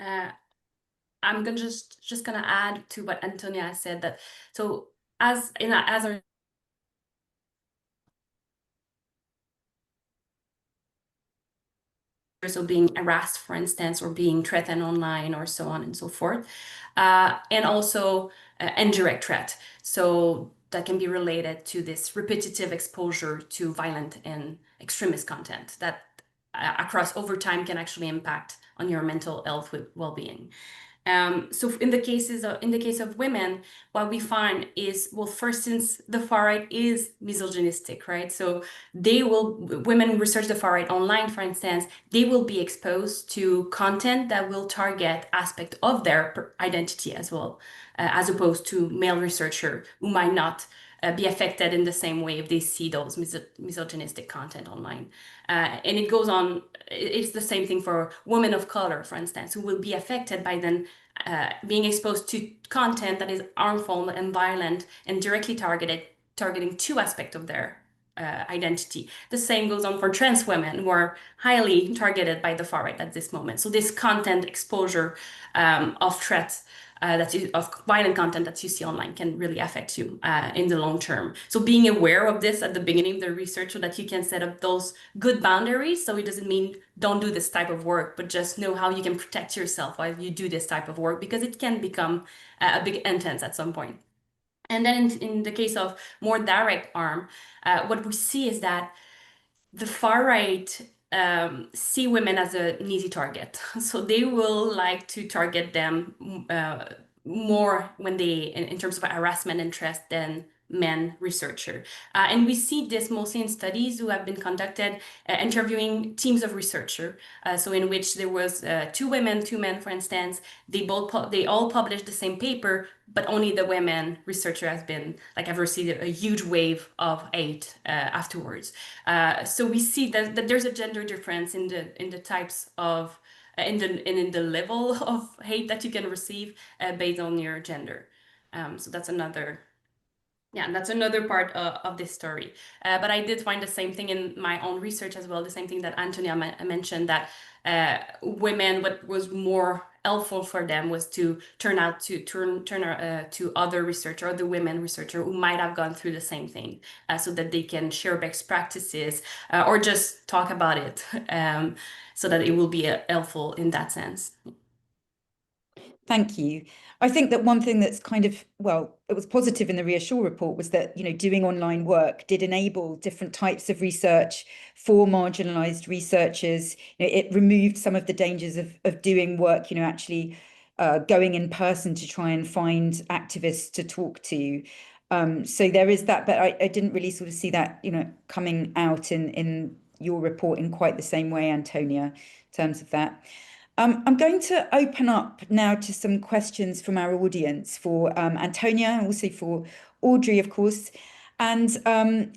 I'm gonna just gonna add to what Antonia said, that so as our so being harassed, for instance, or being threatened online, or so on and so forth, and also indirect threat. So that can be related to this repetitive exposure to violent and extremist content that across over time can actually impact on your mental health well-being. So in the case of women, what we find is, well, first, since the far right is misogynistic, right? So women who research the far right online, for instance, they will be exposed to content that will target aspect of their identity as well, as opposed to male researcher who might not be affected in the same way if they see those misogynistic content online. And it goes on, it's the same thing for women of color, for instance, who will be affected by then being exposed to content that is harmful and violent and directly targeting two aspects of their identity. The same goes on for trans women, who are highly targeted by the far right at this moment. So this content exposure of threats, of violent content that you see online can really affect you in the long term. So being aware of this at the beginning of the research so that you can set up those good boundaries. So it doesn't mean don't do this type of work, but just know how you can protect yourself while you do this type of work, because it can become a bit intense at some point. And then in the case of more direct harm, what we see is that the far right see women as an easy target. So they will like to target them more when in terms of harassment interest than men researcher. And we see this mostly in studies who have been conducted interviewing teams of researchers. So in which there was 2 women, 2 men, for instance. They all published the same paper, but only the women researcher has been ever received a huge wave of hate afterwards. So we see that there's a gender difference in the types of in the level of hate that you can receive based on your gender. So that's another part of this story. But I did find the same thing in my own research as well, the same thing that Antonia mentioned, that women, what was more helpful for them was to turn to other researcher, other women researcher who might have gone through the same thing, so that they can share best practices or just talk about it, so that it will be helpful in that sense. Thank you. I think that one thing that's it was positive in the Reassure report was that, doing online work did enable different types of research for marginalized researchers. It removed some of the dangers of doing work, actually going in person to try and find activists to talk to. So there is that, but I didn't really sort of see that, coming out in your report in quite the same way, Antonia, in terms of that. I'm going to open up now to some questions from our audience for Antonia and also for Audrey, of course. And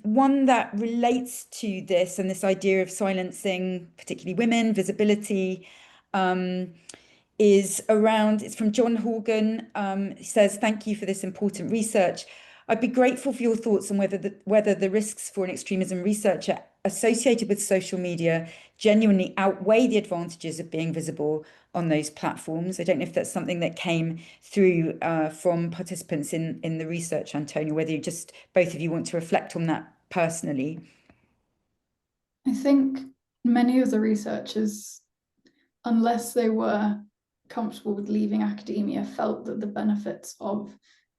one that relates to this and this idea of silencing, particularly women, visibility, it's from John Horgan. He says, "Thank you for this important research. I'd be grateful for your thoughts on whether the risks for an extremism researcher associated with social media genuinely outweigh the advantages of being visible on those platforms." I don't know if that's something that came through from participants in the research, Antonia, whether both of you want to reflect on that personally. I think many of the researchers, unless they were comfortable with leaving academia, felt that the benefits of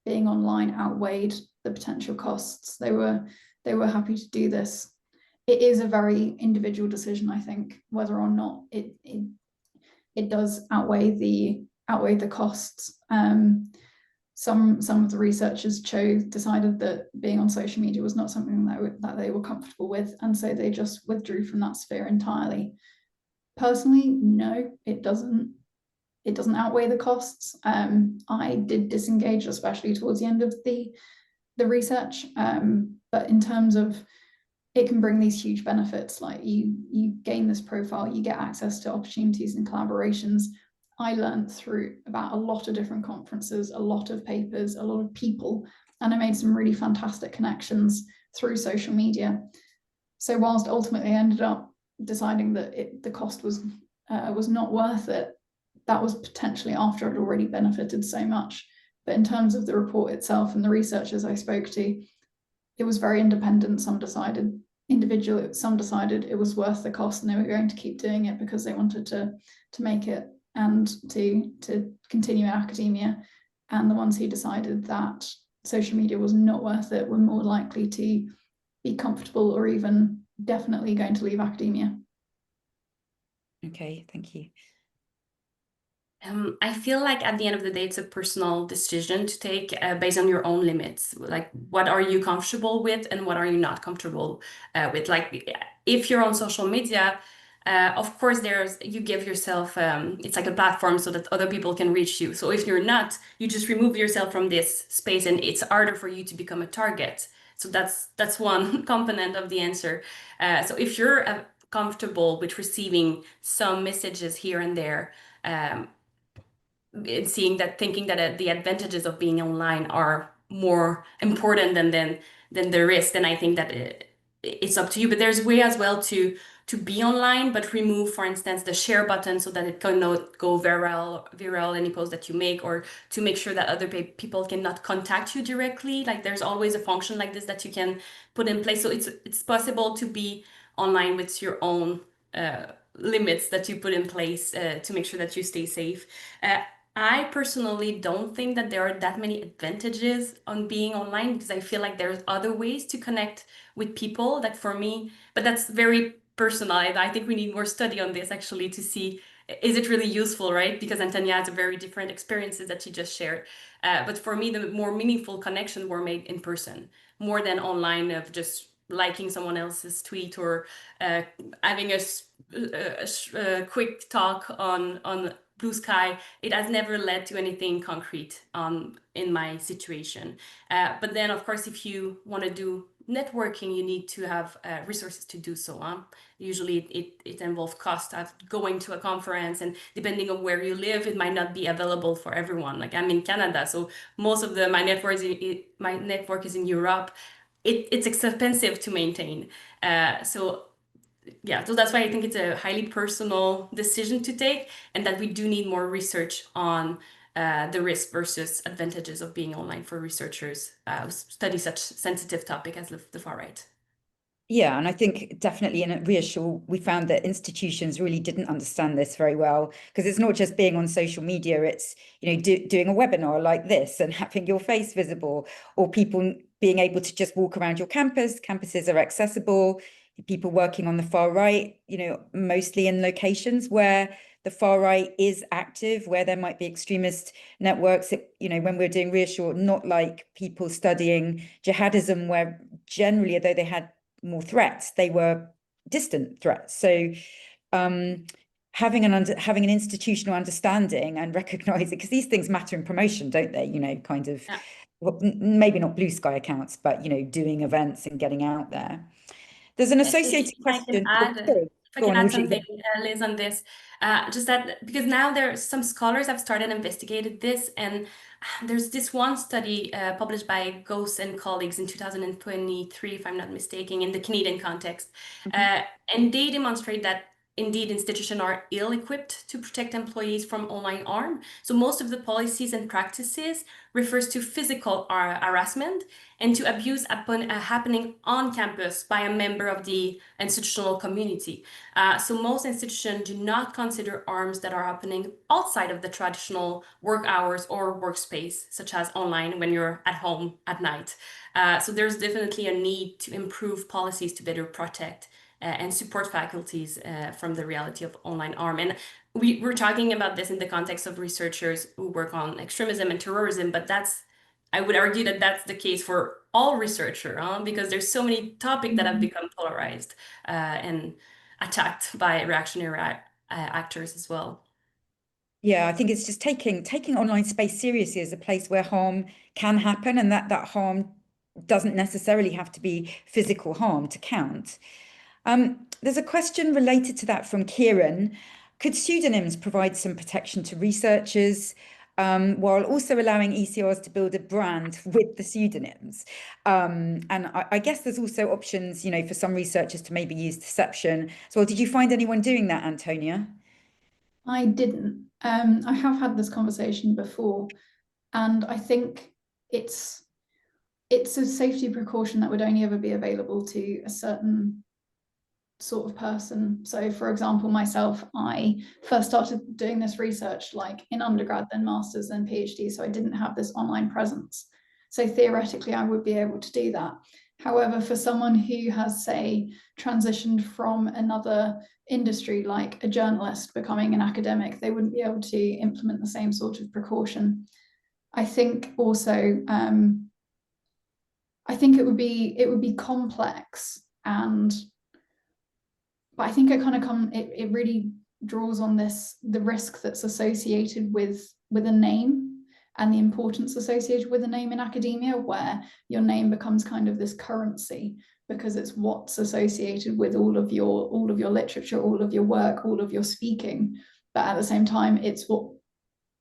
being online outweighed the potential costs. They were happy to do this. It is a very individual decision, I think, whether or not it does outweigh the costs. Some of the researchers decided that being on social media was not something that they were comfortable with, and so they just withdrew from that sphere entirely. Personally, no, it doesn't outweigh the costs. I did disengage, especially towards the end of the research, but in terms of, it can bring these huge benefits, like you gain this profile, you get access to opportunities and collaborations. I learned through about a lot of different conferences, a lot of papers, a lot of people, and I made some really fantastic connections through social media. So whilst ultimately I ended up deciding that the cost was not worth it, that was potentially after I'd already benefited so much. But in terms of the report itself and the researchers I spoke to, it was very independent. Some decided it was worth the cost, and they were going to keep doing it because they wanted to make it and to continue academia. And the ones who decided that social media was not worth it were more likely to be comfortable or even definitely going to leave academia. Okay, thank you. I feel like at the end of the day, it's a personal decision to take based on your own limits. Like, what are you comfortable with and what are you not comfortable with? Like, if you're on social media, of course, you give yourself, it's like a platform so that other people can reach you. So if you're not, you just remove yourself from this space and it's harder for you to become a target. So that's one component of the answer. So if you're comfortable with receiving some messages here and there, thinking that the advantages of being online are more important than the risk, then I think that it's up to you. But there's way as well to be online, but remove, for instance, the share button so that it cannot go viral any post that you make, or to make sure that other people cannot contact you directly. Like, there's always a function like this that you can put in place. So it's possible to be online with your own limits that you put in place to make sure that you stay safe. I personally don't think that there are that many advantages on being online, because I feel like there's other ways to connect with people that, for me, but that's very personal. I think we need more study on this actually to see, is it really useful, right? Because Antonia has a very different experiences that she just shared. But for me, the more meaningful connections were made in person, more than online of just liking someone else's tweet or having a quick talk on Blue Sky. It has never led to anything concrete in my situation. But then, of course, if you want to do networking, you need to have resources to do so. Usually it involves cost of going to a conference, and depending on where you live, it might not be available for everyone. Like, I'm in Canada, so most of my network is in Europe. It's expensive to maintain. So that's why I think it's a highly personal decision to take, and that we do need more research on the risk versus advantages of being online for researchers who study such sensitive topic as the far right. Yeah, and I think definitely in Reassure, we found that institutions really didn't understand this very well, because it's not just being on social media, it's, doing a webinar like this and having your face visible, or people being able to just walk around your campus. Campuses are accessible. People working on the far right, mostly in locations where the far right is active, where there might be extremist networks. When we're doing Reassure, not like people studying jihadism, where generally, although they had more threats, they were distant threats. So having an institutional understanding and recognizing, because these things matter in promotion, don't they? Kind of, Yeah. well, maybe not blue sky accounts, but doing events and getting out there. There's an associated question. If I can add something, Audrey. Liz, on this, just that, because now some scholars have started investigated this, and there's this one study published by Ghost and colleagues in 2023, if I'm not mistaken, in the Canadian context, and they demonstrate that indeed institutions are ill-equipped to protect employees from online harm. So most of the policies and practices refers to physical harassment and to abuse happening on campus by a member of the institutional community. So most institutions do not consider harms that are happening outside of the traditional work hours or workspace, such as online when you're at home at night. So there's definitely a need to improve policies to better protect and support faculties from the reality of online harm. And we're talking about this in the context of researchers who work on extremism and terrorism, but I would argue that that's the case for all researchers, because there's so many topics that have become polarized and attacked by reactionary actors as well. Yeah, I think it's just taking online space seriously as a place where harm can happen, and that harm doesn't necessarily have to be physical harm to count. There's a question related to that from Kieran. Could pseudonyms provide some protection to researchers? while also allowing ECRs to build a brand with the pseudonyms. And I guess there's also options, for some researchers to maybe use deception. So did you find anyone doing that, Antonia? I didn't. I have had this conversation before, and I think it's a safety precaution that would only ever be available to a certain sort of person. So for example, myself, I first started doing this research like in undergrad, then masters, then PhD, so I didn't have this online presence. So theoretically I would be able to do that. However, for someone who has, say, transitioned from another industry, like a journalist becoming an academic, they wouldn't be able to implement the same sort of precaution. I think also I think it would be complex, but I think it really draws on the risk that's associated with a name and the importance associated with a name in academia, where your name becomes kind of this currency because it's what's associated with all of your literature, all of your work, all of your speaking. But at the same time, it's what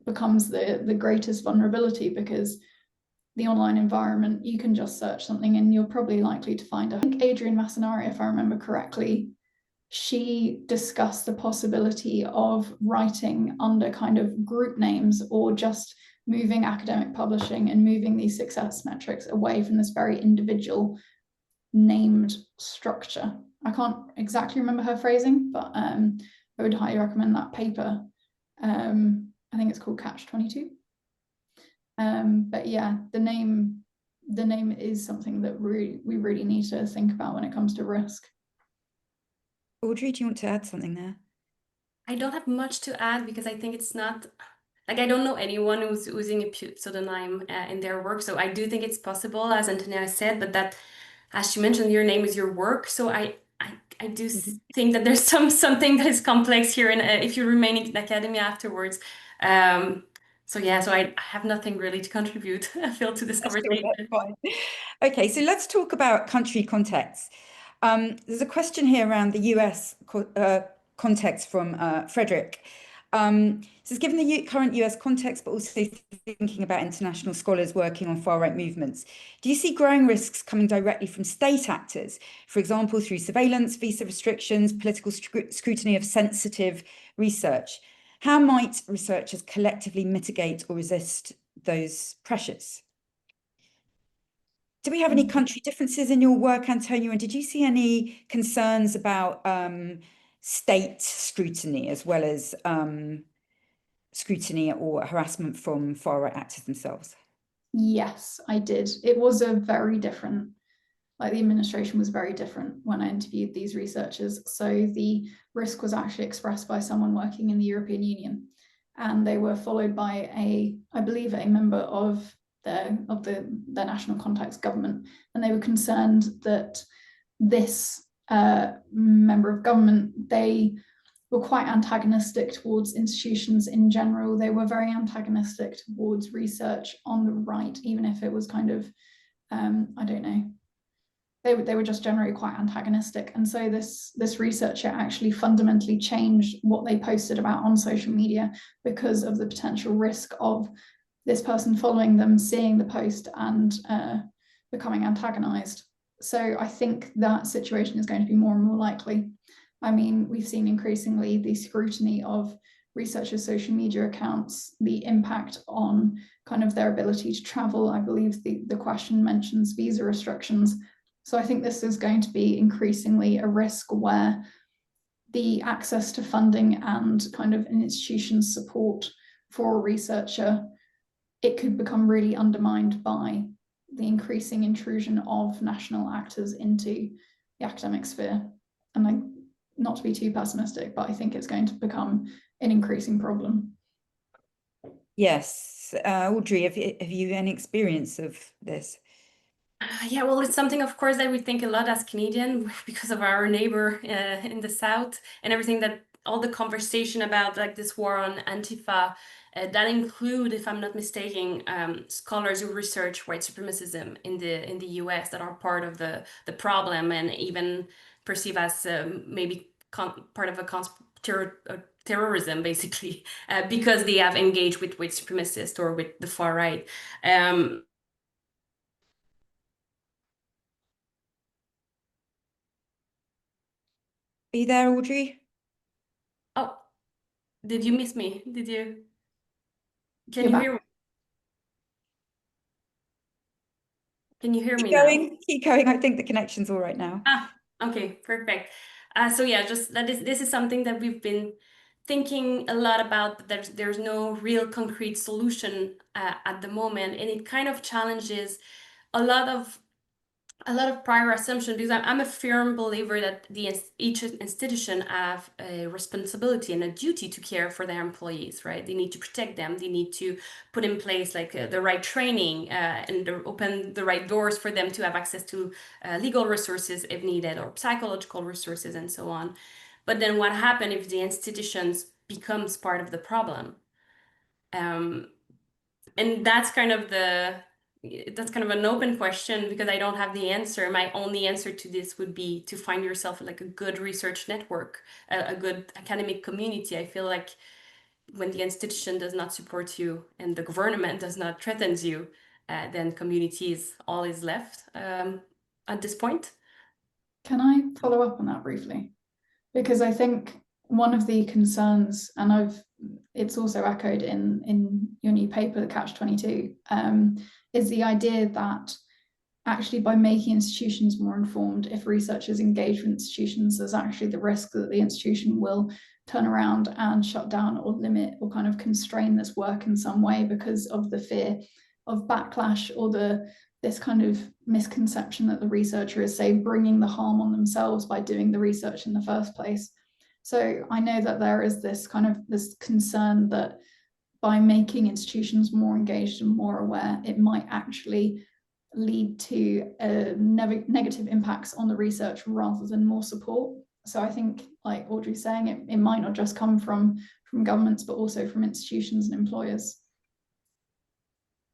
becomes the greatest vulnerability, because the online environment, you can just search something and you're probably likely to find, I think Adrian Massanari, if I remember correctly, she discussed the possibility of writing under kind of group names, or just moving academic publishing and moving these success metrics away from this very individual named structure. I can't exactly remember her phrasing, but I would highly recommend that paper. I think it's called Catch 22. But yeah, the name is something that we really need to think about when it comes to risk. Audrey, do you want to add something there? I don't have much to add, because I think it's not, like, I don't know anyone who's using a pseudonym in their work. So I do think it's possible, as Antonia said, but that, as she mentioned, your name is your work. So I do think that there's something that is complex here, and if you remain in academia afterwards. So yeah, so I have nothing really to contribute, I feel, to this conversation. Okay, so let's talk about country context. There's a question here around the US context from Frederick. So given the current US context, but also thinking about international scholars working on far-right movements, do you see growing risks coming directly from state actors, for example, through surveillance, visa restrictions, political scrutiny of sensitive research? How might researchers collectively mitigate or resist those pressures? Do we have any country differences in your work, Antonia? And did you see any concerns about state scrutiny, as well as scrutiny or harassment from far-right actors themselves? Yes, I did. It was a very different, like the administration was very different when I interviewed these researchers. So the risk was actually expressed by someone working in the European Union, and they were followed by I believe a member of their national context government, and they were concerned that this member of government, they were quite antagonistic towards institutions in general. They were very antagonistic towards research on the right, even if it was kind of, I don't know, they were just generally quite antagonistic. And so this researcher actually fundamentally changed what they posted about on social media, because of the potential risk of this person following them, seeing the post, and becoming antagonized. So I think that situation is going to be more and more likely. I mean, we've seen increasingly the scrutiny of researchers' social media accounts, the impact on kind of their ability to travel. I believe the question mentions visa restrictions. So I think this is going to be increasingly a risk where the access to funding and kind of an institution's support for a researcher, it could become really undermined by the increasing intrusion of national actors into the academic sphere. And not to be too pessimistic, but I think it's going to become an increasing problem. Yes. Audrey, have you any experience of this? Yeah, well, it's something, of course, that we think a lot as Canadian, because of our neighbor in the south, and everything that all the conversation about, like, this war on Antifa, that include, if I'm not mistaken, scholars who research white supremacism in the US that are part of the problem, and even perceive as maybe part of a terrorism, basically, because they have engaged with white supremacists or with the far right. Are you there, Audrey? Oh, did you miss me? Did you? Can You're you back. hear me? Can you hear Keep me now? going, keep going. I think the connection's all right now. Okay, perfect. So yeah, just that this is something that we've been thinking a lot about, but there's no real concrete solution at the moment, and it kind of challenges a lot of prior assumptions, because I'm a firm believer that each institution have a responsibility and a duty to care for their employees, right? They need to protect them. They need to put in place like the right training and open the right doors for them to have access to legal resources if needed, or psychological resources, and so on. But then what happens if the institutions becomes part of the problem? And that's kind of an open question, because I don't have the answer. My only answer to this would be to find yourself like a good research network, a good academic community. I feel like when the institution does not support you and the government does not threaten you, then community is all is left at this point. Can I follow up on that briefly? Because I think one of the concerns, and it's also echoed in your new paper, the Catch-22, is the idea that actually by making institutions more informed, if researchers engage with institutions, there's actually the risk that the institution will turn around and shut down or limit or kind of constrain this work in some way because of the fear of backlash, or this kind of misconception that the researcher is, say, bringing the harm on themselves by doing the research in the first place. So I know that there is this concern that by making institutions more engaged and more aware, it might actually lead to negative impacts on the research rather than more support. So I think, like Audrey's saying, it might not just come from governments, but also from institutions and employers.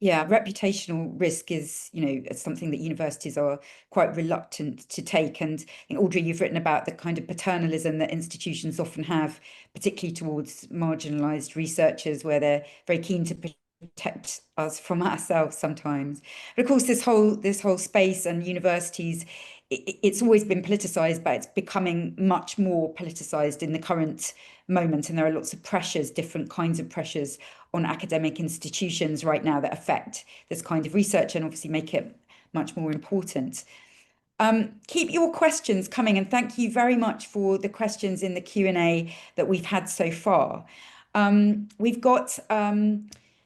Yeah, reputational risk is, something that universities are quite reluctant to take. And I think, Audrey, you've written about the kind of paternalism that institutions often have, particularly towards marginalized researchers, where they're very keen to protect us from ourselves sometimes. But of course, this whole space and universities, it's always been politicized, but it's becoming much more politicized in the current moment. And there are lots of pressures, different kinds of pressures on academic institutions right now that affect this kind of research and obviously make it much more important. Keep your questions coming, and thank you very much for the questions in the Q&A that we've had so far. We've got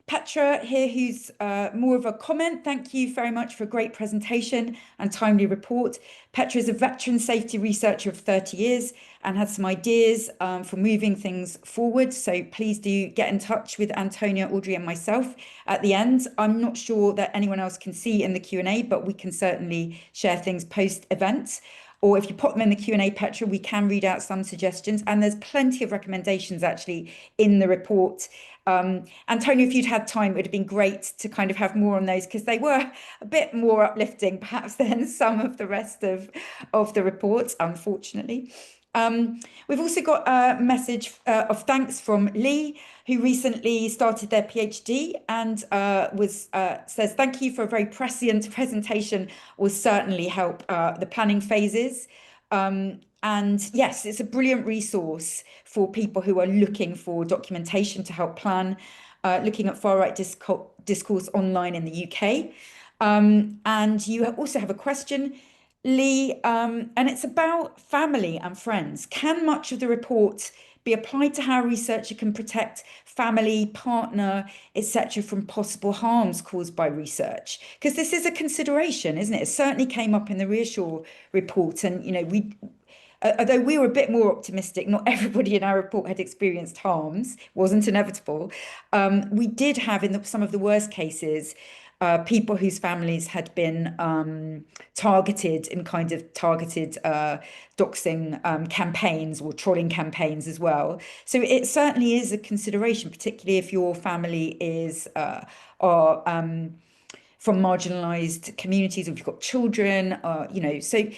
Petra here, who's more of a comment. Thank you very much for a great presentation and timely report. Petra is a veteran safety researcher of 30 years and has some ideas for moving things forward. So please do get in touch with Antonia, Audrey, and myself at the end. I'm not sure that anyone else can see in the Q&A, but we can certainly share things post-event. Or if you put them in the Q&A, Petra, we can read out some suggestions. And there's plenty of recommendations actually in the report. Antonia, if you'd had time, it would have been great to kind of have more on those, because they were a bit more uplifting perhaps than some of the rest of the report, unfortunately. We've also got a message of thanks from Lee, who recently started their PhD and says, thank you for a very prescient presentation, will certainly help the planning phases. And yes, it's a brilliant resource for people who are looking for documentation to help plan, looking at far-right discourse online in the UK. And you also have a question, Lee, and it's about family and friends. Can much of the report be applied to how a researcher can protect family, partner, etc., from possible harms caused by research? Because this is a consideration, isn't it? It certainly came up in the Reassure report, and although we were a bit more optimistic, not everybody in our report had experienced harms, wasn't inevitable. We did have, in some of the worst cases, people whose families had been targeted in kind of targeted doxing campaigns or trolling campaigns as well. So it certainly is a consideration, particularly if your family is from marginalized communities, or if you've got children, so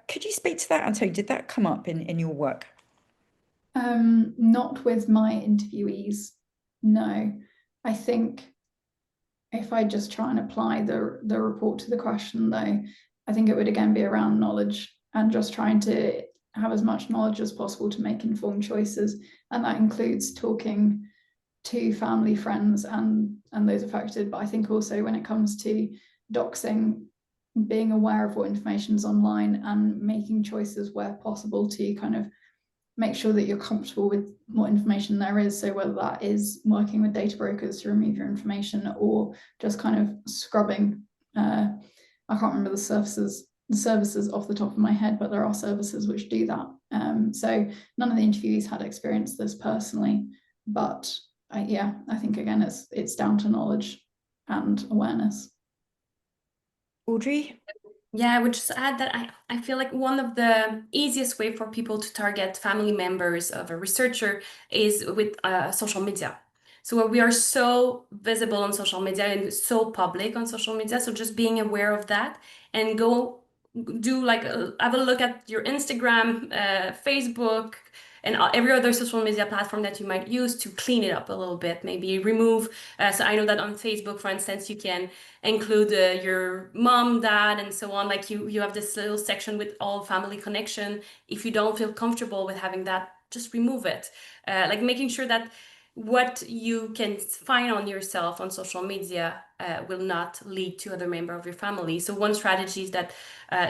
could you speak to that, Antonia? Did that come up in your work? Not with my interviewees, no. I think if I just try and apply the report to the question, though, I think it would again be around knowledge and just trying to have as much knowledge as possible to make informed choices. And that includes talking to family, friends, and those affected. But I think also when it comes to doxing, being aware of what information is online and making choices where possible to kind of make sure that you're comfortable with what information there is. So whether that is working with data brokers to remove your information or just kind of scrubbing, I can't remember the services off the top of my head, but there are services which do that. So none of the interviewees had experienced this personally, but yeah, I think again, it's down to knowledge and awareness. Audrey? Yeah, I would just add that I feel like one of the easiest way for people to target family members of a researcher is with social media. So we are so visible on social media and so public on social media. So just being aware of that and go do like have a look at your Instagram, Facebook, and every other social media platform that you might use to clean it up a little bit. Maybe remove. So I know that on Facebook, for instance, you can include your mom, dad, and so on. Like you have this little section with all family connection. If you don't feel comfortable with having that, just remove it. Like making sure that what you can find on yourself on social media will not lead to other member of your family. So one strategy that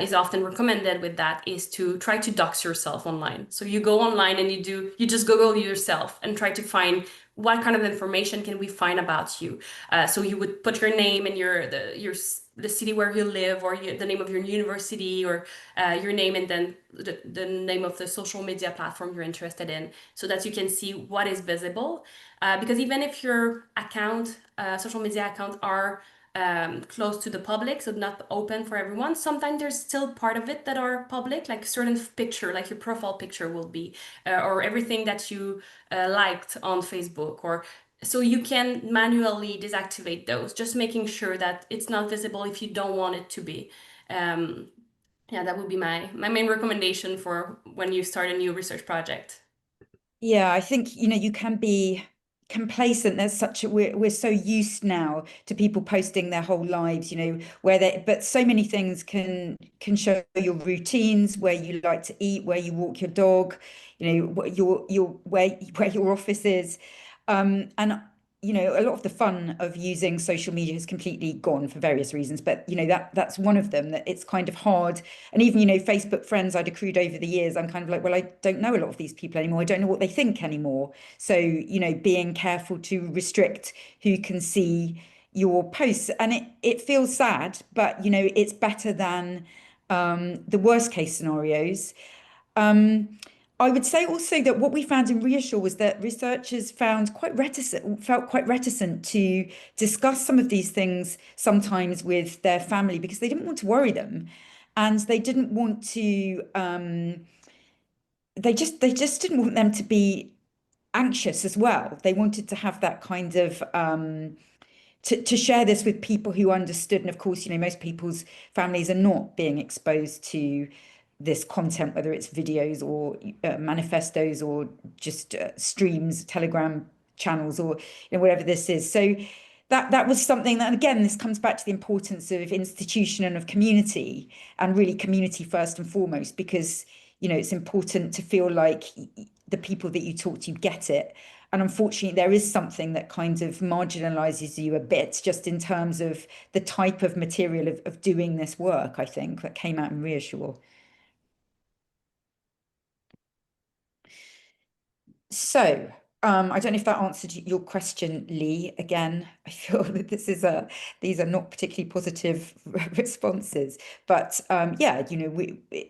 is often recommended with that is to try to dox yourself online. So you go online and you just Google yourself and try to find what kind of information can we find about you. So you would put your name and the city where you live, or the name of your university, or your name and then the name of the social media platform you're interested in, so that you can see what is visible. Because even if your account, social media account are close to the public, so not open for everyone, sometimes there's still part of it that are public, like certain picture, like your profile picture will be, or everything that you liked on Facebook, or so you can manually deactivate those, just making sure that it's not visible if you don't want it to be. Yeah, that would be my main recommendation for when you start a new research project. Yeah, I think, you can be complacent. There's we're so used now to people posting their whole lives, but so many things can show your routines, where you like to eat, where you walk your dog, what where your office is. And a lot of the fun of using social media has completely gone for various reasons, but that's one of them, that it's kind of hard. And even Facebook friends I'd accrued over the years, I'm kind of like, well, I don't know a lot of these people anymore, I don't know what they think anymore. So being careful to restrict who can see your posts, and it feels sad, but it's better than the worst case scenarios. I would say also that what we found in Reassure was that researchers felt quite reticent to discuss some of these things sometimes with their family, because they didn't want to worry them, and they didn't want to. They just didn't want them to be anxious as well. They wanted to have that kind of to share this with people who understood. And of course, most people's families are not being exposed to this content, whether it's videos or manifestos or just streams, Telegram channels, or whatever this is. So that was something that, again, this comes back to the importance of institution and of community, and really community first and foremost, because it's important to feel like the people that you talk to get it. And unfortunately, there is something that kind of marginalizes you a bit, just in terms of the type of material of doing this work, I think, that came out in Reassure. So I don't know if that answered your question, Lee. Again, I feel that these are not particularly positive responses, but yeah,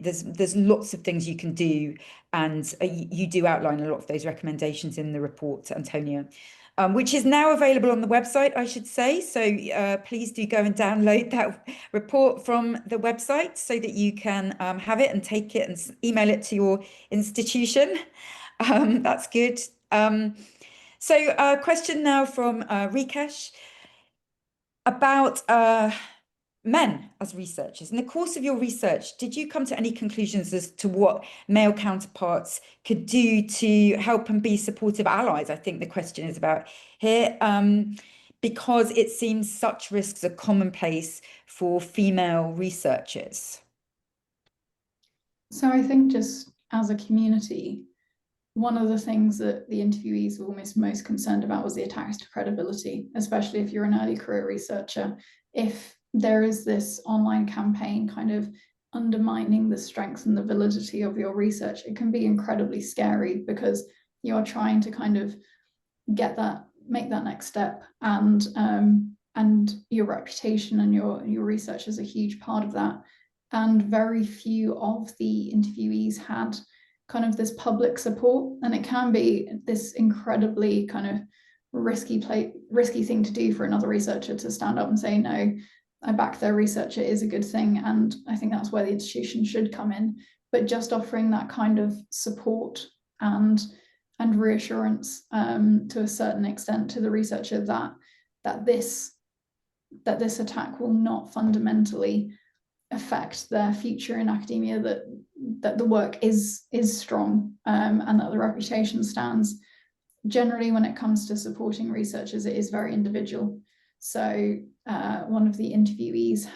there's lots of things you can do, and you do outline a lot of those recommendations in the report, Antonia, which is now available on the website, I should say. So please do go and download that report from the website so that you can have it and take it and email it to your institution. That's good. So a question now from Rikesh about men as researchers. In the course of your research, did you come to any conclusions as to what male counterparts could do to help and be supportive allies? I think the question is about here, because it seems such risks are commonplace for female researchers. So I think just as a community, one of the things that the interviewees were almost most concerned about was the attacks to credibility, especially if you're an early career researcher. If there is this online campaign kind of undermining the strength and the validity of your research, it can be incredibly scary because you're trying to kind of make that next step, and your reputation and your research is a huge part of that. And very few of the interviewees had kind of this public support, and it can be this incredibly kind of risky thing to do for another researcher to stand up and say, no, I back their research, it is a good thing. And I think that's where the institution should come in. But just offering that kind of support and reassurance to a certain extent to the researcher that this attack will not fundamentally affect their future in academia, that the work is strong, and that the reputation stands. Generally, when it comes to supporting researchers, it is very individual. So one of the interviewees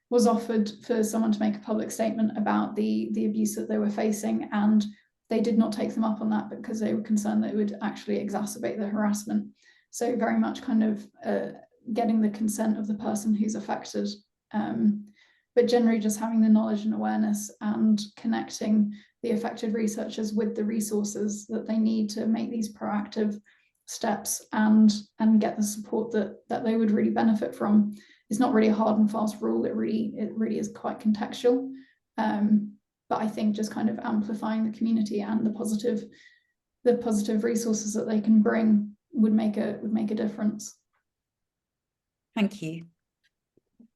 was offered for someone to make a public statement about the abuse that they were facing, and they did not take them up on that because they were concerned that it would actually exacerbate the harassment. So very much kind of getting the consent of the person who's affected, but generally just having the knowledge and awareness and connecting the affected researchers with the resources that they need to make these proactive steps and get the support that they would really benefit from. It's not really a hard and fast rule. It really is quite contextual. But I think just kind of amplifying the community and the positive resources that they can bring would make a difference. Thank you.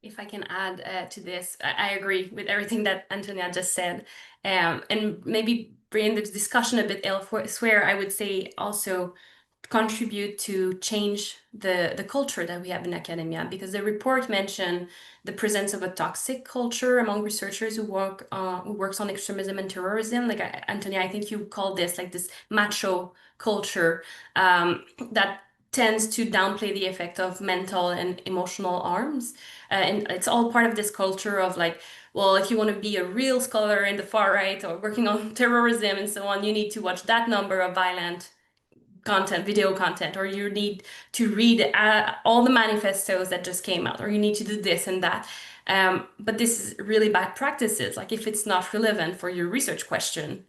If I can add to this, I agree with everything that Antonia just said, and maybe bring the discussion a bit elsewhere. I would say also contribute to change the culture that we have in academia, because the report mentioned the presence of a toxic culture among researchers who works on extremism and terrorism. Like Antonia, I think you called this like this macho culture that tends to downplay the effect of mental and emotional harms. And it's all part of this culture of like, well, if you want to be a real scholar in the far right or working on terrorism and so on, you need to watch that number of violent content, video content, or you need to read all the manifestos that just came out, or you need to do this and that. But this is really bad practices. Like if it's not relevant for your research question,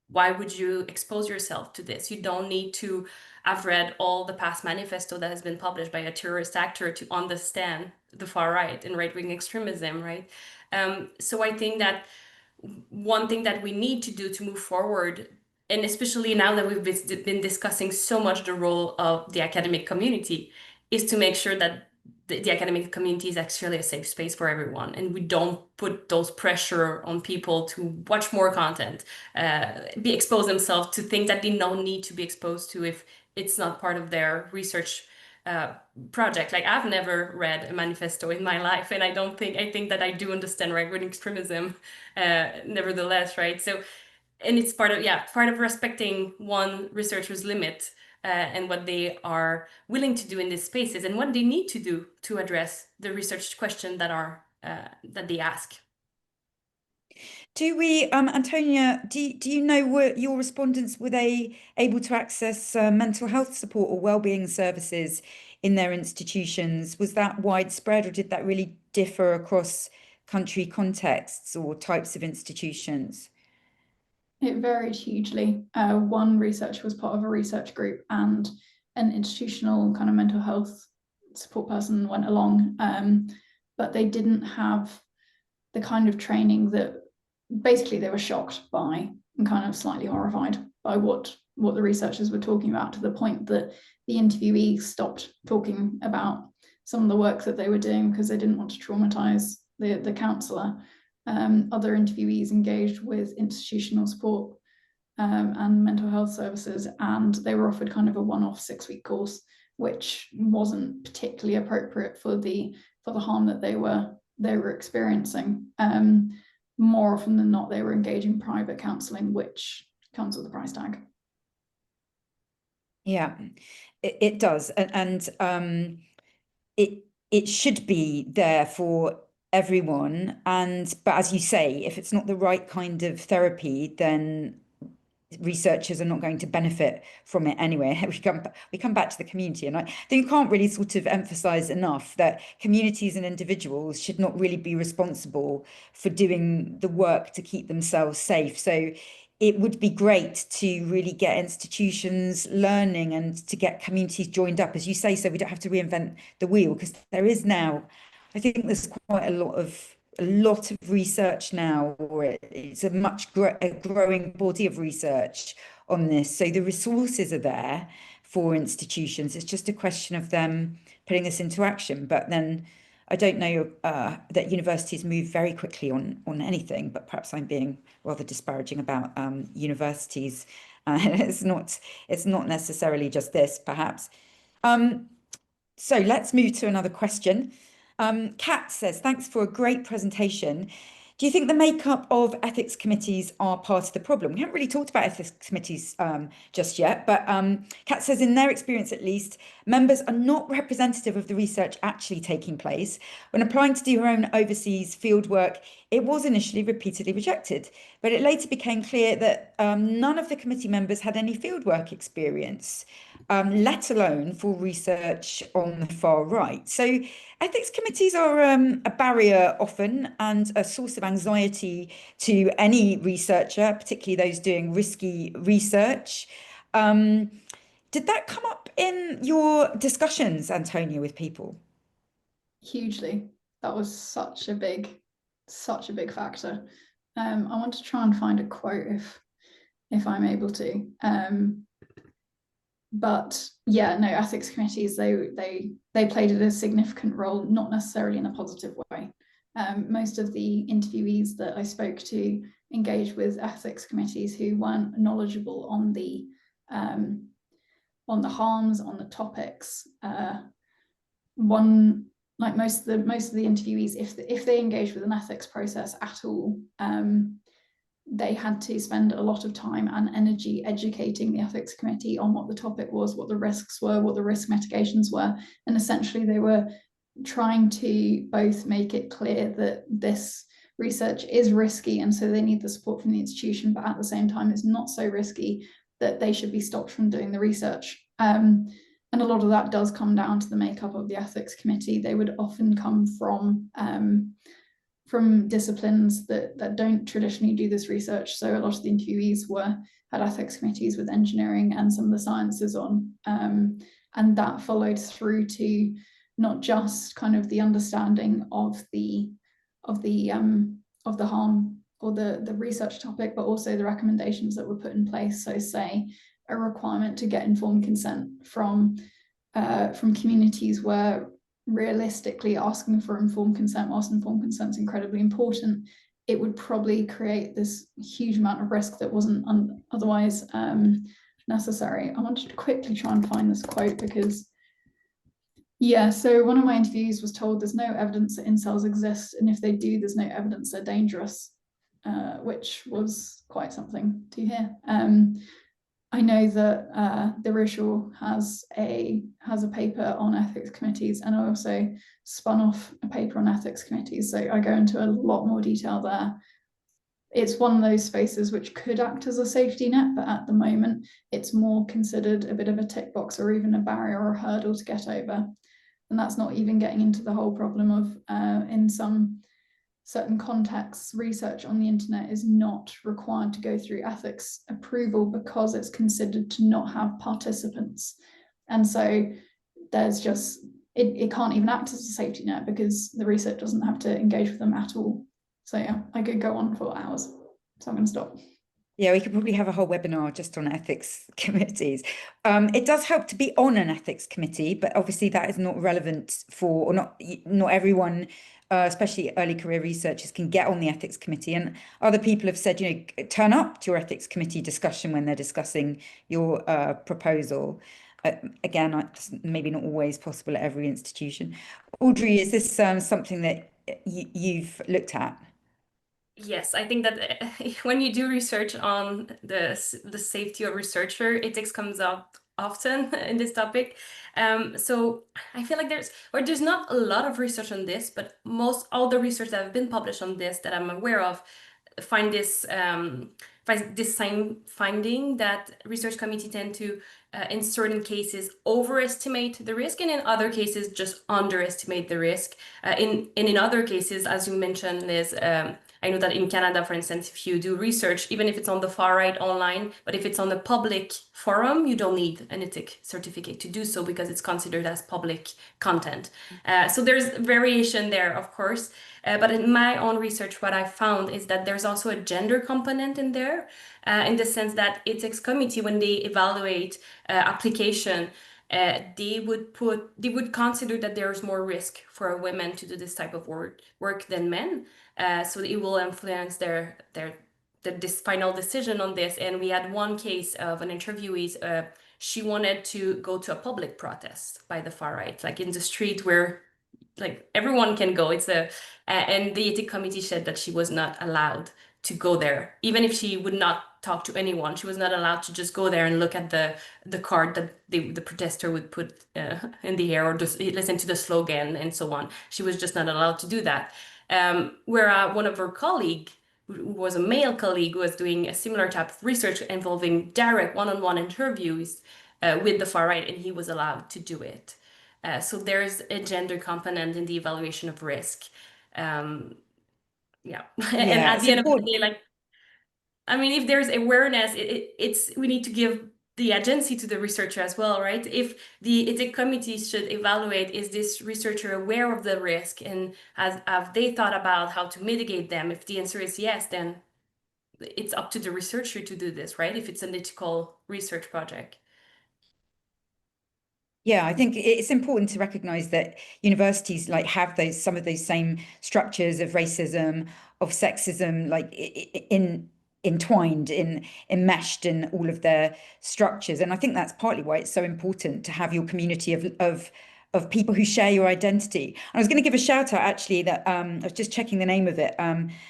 why would you expose yourself to this? You don't need to have read all the past manifesto that has been published by a terrorist actor to understand the far right and right-wing extremism, right? So I think that one thing that we need to do to move forward, and especially now that we've been discussing so much the role of the academic community, is to make sure that the academic community is actually a safe space for everyone, and we don't put those pressure on people to watch more content, expose themselves to things that they don't need to be exposed to if it's not part of their research project. Like I've never read a manifesto in my life, and I think that I do understand right-wing extremism, nevertheless, right? So, and it's part of respecting one researcher's limit and what they are willing to do in these spaces and what they need to do to address the research question that they ask. Do we, Antonia, do you know, were your respondents, were they able to access mental health support or wellbeing services in their institutions? Was that widespread, or did that really differ across country contexts or types of institutions? It varied hugely. One researcher was part of a research group, and an institutional kind of mental health support person went along, but they didn't have the kind of training that basically they were shocked by and kind of slightly horrified by what the researchers were talking about, to the point that the interviewee stopped talking about some of the work that they were doing because they didn't want to traumatize the counsellor. Other interviewees engaged with institutional support and mental health services, and they were offered kind of a one-off 6-week course, which wasn't particularly appropriate for the the harm that they were experiencing. More often than not, they were engaging private counselling, which comes with a price tag. Yeah, it does, and it should be there for everyone. But as you say, if it's not the right kind of therapy, then researchers are not going to benefit from it anyway. We come back to the community, and I think you can't really sort of emphasize enough that communities and individuals should not really be responsible for doing the work to keep themselves safe. So it would be great to really get institutions learning and to get communities joined up, as you say, so we don't have to reinvent the wheel, because there is now, I think there's quite a lot of research now, or it's a growing body of research on this. So the resources are there for institutions. It's just a question of them putting this into action. But then I don't know that universities move very quickly on anything, but perhaps I'm being rather disparaging about universities. It's not necessarily just this, perhaps. So let's move to another question. Kat says, thanks for a great presentation. Do you think the makeup of ethics committees are part of the problem? We haven't really talked about ethics committees just yet, but Kat says, in their experience at least, members are not representative of the research actually taking place. When applying to do her own overseas fieldwork, it was initially repeatedly rejected, but it later became clear that none of the committee members had any fieldwork experience, let alone for research on the far right. So ethics committees are a barrier often, and a source of anxiety to any researcher, particularly those doing risky research. Did that come up in your discussions, Antonia, with people? Hugely. That was such a big factor. I want to try and find a quote if I'm able to. But yeah, no, ethics committees, they played a significant role, not necessarily in a positive way. Most of the interviewees that I spoke to engaged with ethics committees who weren't knowledgeable on the harms, on the topics. Like most of the interviewees, if they engaged with an ethics process at all, they had to spend a lot of time and energy educating the ethics committee on what the topic was, what the risks were, what the risk mitigations were. And essentially they were trying to both make it clear that this research is risky and so they need the support from the institution, but at the same time it's not so risky that they should be stopped from doing the research. And a lot of that does come down to the makeup of the ethics committee. They would often come from disciplines that don't traditionally do this research. So a lot of the interviewees had ethics committees with engineering and some of the sciences on, and that followed through to not just kind of the understanding of the harm or the research topic, but also the recommendations that were put in place. So say a requirement to get informed consent from communities where realistically asking for informed consent, whilst informed consent is incredibly important, it would probably create this huge amount of risk that wasn't otherwise necessary. I wanted to quickly try and find this quote because, yeah, so one of my interviews was told there's no evidence that incels exist, and if they do, there's no evidence they're dangerous, which was quite something to hear. I know that the Ritual has a paper on ethics committees, and I also spun off a paper on ethics committees, so I go into a lot more detail there. It's one of those spaces which could act as a safety net, but at the moment it's more considered a bit of a tick box or even a barrier or a hurdle to get over. And that's not even getting into the whole problem of in some certain contexts, research on the internet is not required to go through ethics approval because it's considered to not have participants. And so there's just, it can't even act as a safety net because the research doesn't have to engage with them at all. So yeah, I could go on for hours, so I'm going to stop. Yeah, we could probably have a whole webinar just on ethics committees. It does help to be on an ethics committee, but obviously that is not relevant for, or not everyone, especially early career researchers, can get on the ethics committee. And other people have said, turn up to your ethics committee discussion when they're discussing your proposal. again, it's maybe not always possible at every institution. Audrey, is this something that you've looked at? Yes, I think that when you do research on the safety of researcher, ethics comes up often in this topic. So I feel like there's not a lot of research on this, but all the research that have been published on this that I'm aware of find this same finding that research committee tend to in certain cases overestimate the risk, and in other cases just underestimate the risk. In other cases, as you mentioned, Liz, I know that in Canada, for instance, if you do research, even if it's on the far right online, but if it's on a public forum, you don't need an ethic certificate to do so because it's considered as public content. So there's variation there, of course. But in my own research, what I found is that there's also a gender component in there, in the sense that ethics committee, when they evaluate application, they would consider that there's more risk for women to do this type of work than men. So it will influence this final decision on this. And we had one case of an interviewee. She wanted to go to a public protest by the far right, like in the street where like everyone can go. And the ethics committee said that she was not allowed to go there, even if she would not talk to anyone. She was not allowed to just go there and look at the card that the protester would put in the air, or just listen to the slogan and so on. She was just not allowed to do that. Where one of her colleague, who was a male colleague, who was doing a similar type of research involving direct one-on-one interviews with the far right, and he was allowed to do it. So there's a gender component in the evaluation of risk. And at the end of the day, like, I mean, if there's awareness, we need to give the agency to the researcher as well, right? If the ethics committee should evaluate, is this researcher aware of the risk, and have they thought about how to mitigate them? If the answer is yes, then it's up to the researcher to do this, right? If it's an ethical research project. Yeah, I think it's important to recognize that universities like have some of those same structures of racism, of sexism, like entwined, enmeshed in all of their structures. And I think that's partly why it's so important to have your community of people who share your identity. I was going to give a shout out actually that I was just checking the name of it.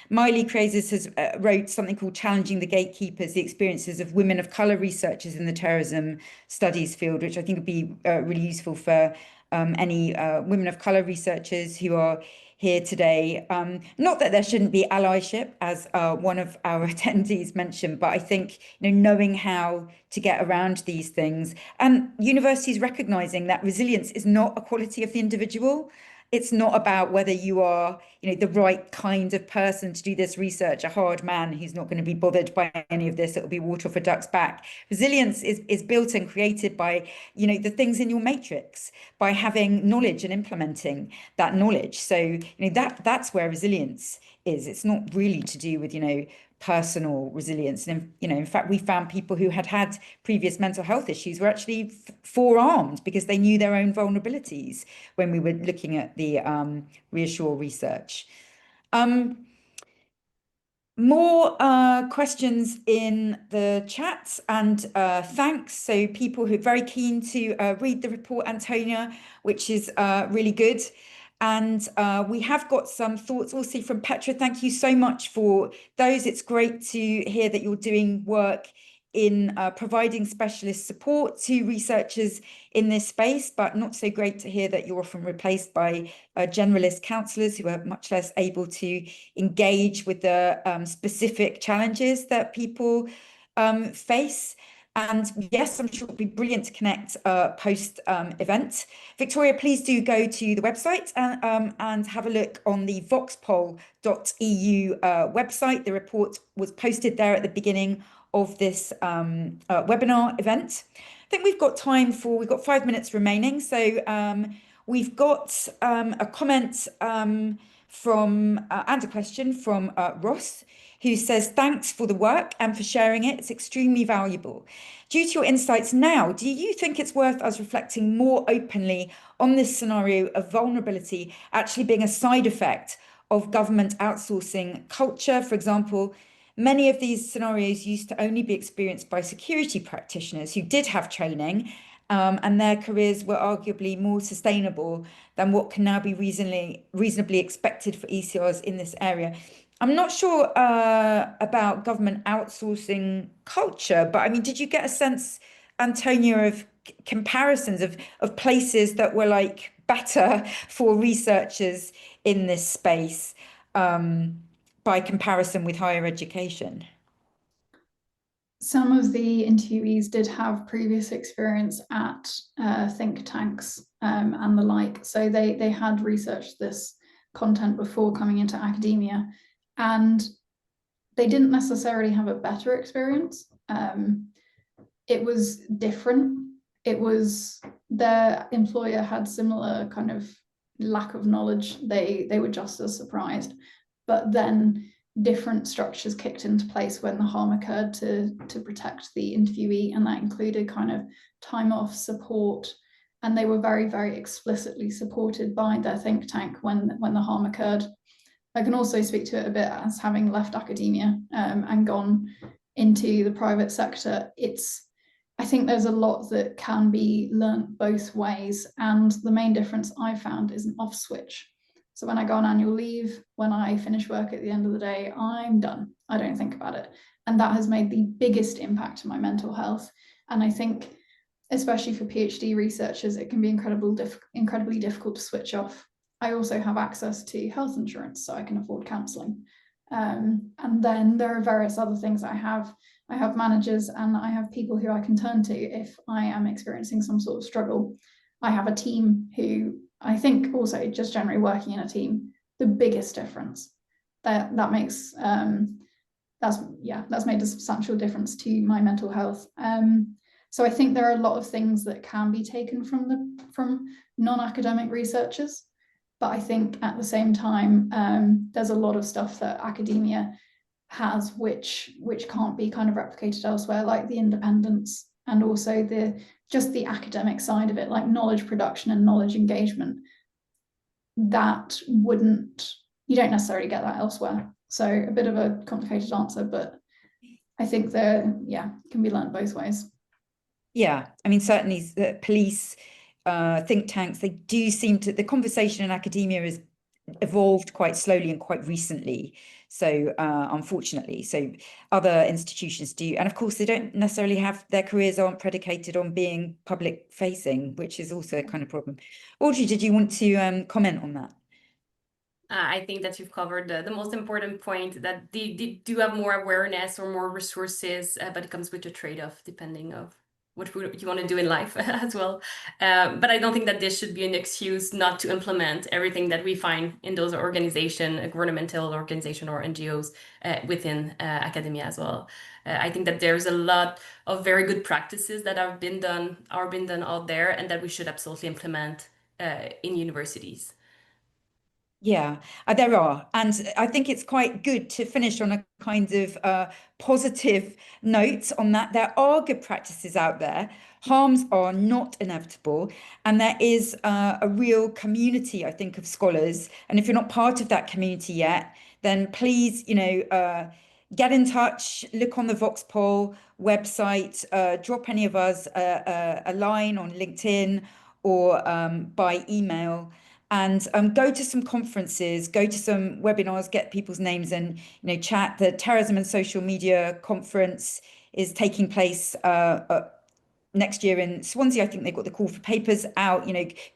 Miley Krazis has wrote something called Challenging the Gatekeepers, the Experiences of Women of Color Researchers in the Terrorism Studies Field, which I think would be really useful for any women of color researchers who are here today. Not that there shouldn't be allyship, as one of our attendees mentioned, but I think knowing how to get around these things, and universities recognizing that resilience is not a quality of the individual. It's not about whether you are, the right kind of person to do this research, a hard man who's not going to be bothered by any of this. It'll be water off a duck's back. Resilience is built and created by, the things in your matrix, by having knowledge and implementing that knowledge. So, that's where resilience is. It's not really to do with, personal resilience. And in fact, we found people who had previous mental health issues were actually forearmed because they knew their own vulnerabilities when we were looking at the Reassure research. More questions in the chat, and thanks. So people who are very keen to read the report, Antonia, which is really good. And we have got some thoughts also from Petra. Thank you so much for those. It's great to hear that you're doing work in providing specialist support to researchers in this space, but not so great to hear that you're often replaced by generalist counsellors who are much less able to engage with the specific challenges that people face. And yes, I'm sure it'll be brilliant to connect post event. Victoria, please do go to the website and have a look on the VOX-Pol.eu website. The report was posted there at the beginning of this webinar event. I think we've got 5 minutes remaining. So we've got a comment from and a question from Ross, who says, thanks for the work and for sharing it. It's extremely valuable. Due to your insights now, do you think it's worth us reflecting more openly on this scenario of vulnerability actually being a side effect of government outsourcing culture? For example, many of these scenarios used to only be experienced by security practitioners who did have training and their careers were arguably more sustainable than what can now be reasonably expected for ECRs in this area. I'm not sure about government outsourcing culture, but I mean, did you get a sense, Antonia, of comparisons of places that were like better for researchers in this space by comparison with higher education? Some of the interviewees did have previous experience at think tanks and the like, so they had researched this content before coming into academia, and they didn't necessarily have a better experience. It was different. It was their employer had similar kind of lack of knowledge. They were just as surprised, but then different structures kicked into place when the harm occurred to protect the interviewee, and that included kind of time off, support, and they were very, very explicitly supported by their think tank when the harm occurred. I can also speak to it a bit as having left academia and gone into the private sector. I think there's a lot that can be learnt both ways, and the main difference I found is an off switch. So when I go on annual leave, when I finish work at the end of the day, I'm done. I don't think about it. And that has made the biggest impact to my mental health. And I think, especially for PhD researchers, it can be incredibly difficult to switch off. I also have access to health insurance, so I can afford counselling. And then there are various other things I have. I have managers and I have people who I can turn to if I am experiencing some sort of struggle. I have a team who I think also just generally working in a team, the biggest difference that makes that's made a substantial difference to my mental health. So I think there are a lot of things that can be taken from non-academic researchers, but I think at the same time there's a lot of stuff that academia has which can't be kind of replicated elsewhere, like the independence and also just the academic side of it, like knowledge production and knowledge engagement. That you don't necessarily get that elsewhere. So a bit of a complicated answer, but I think can be learned both ways. Yeah, I mean, certainly the police, think tanks, they do seem to, the conversation in academia has evolved quite slowly and quite recently. So unfortunately, so other institutions do. And of course, they don't necessarily have, their careers aren't predicated on being public facing, which is also a kind of problem. Audrey, did you want to comment on that? I think that you've covered the most important point, that they do have more awareness or more resources, but it comes with a trade-off depending on what you want to do in life as well. But I don't think that this should be an excuse not to implement everything that we find in those organizations, governmental organization or NGOs within academia as well. I think that there's a lot of very good practices that are being done out there, and that we should absolutely implement in universities. Yeah, there are. And I think it's quite good to finish on a kind of positive note on that. There are good practices out there. Harms are not inevitable. And there is a real community, I think, of scholars. And if you're not part of that community yet, then please, get in touch, look on the VOX-Pol website, drop any of us a line on LinkedIn or by email. And go to some conferences, go to some webinars, get people's names and chat. The Terrorism and Social Media Conference is taking place next year in Swansea. I think they've got the call for papers out.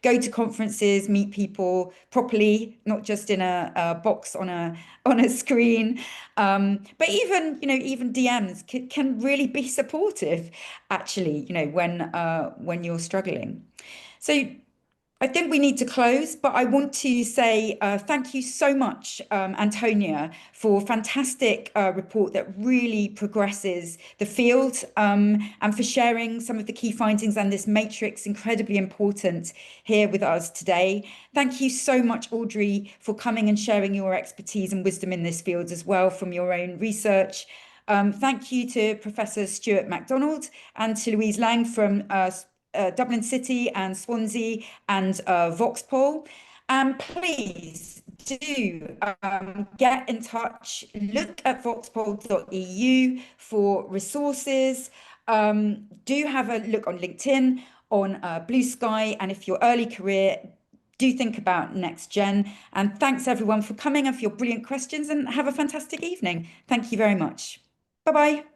Go to conferences, meet people properly, not just in a box on a screen. But even DMs can really be supportive, actually. When you're struggling. So I think we need to close, but I want to say thank you so much, Antonia, for a fantastic report that really progresses the field, and for sharing some of the key findings and this matrix, incredibly important, here with us today. Thank you so much, Audrey, for coming and sharing your expertise and wisdom in this field as well from your own research. Thank you to Professor Stuart MacDonald and to Louise Lang from Dublin City and Swansea and VOX-Pol. And please do get in touch, look at voxpol.eu for resources. Do have a look on LinkedIn, on Blue Sky. And if you're early career, do think about Next Gen. And thanks everyone for coming and for your brilliant questions, and have a fantastic evening. Thank you very much. Bye-bye.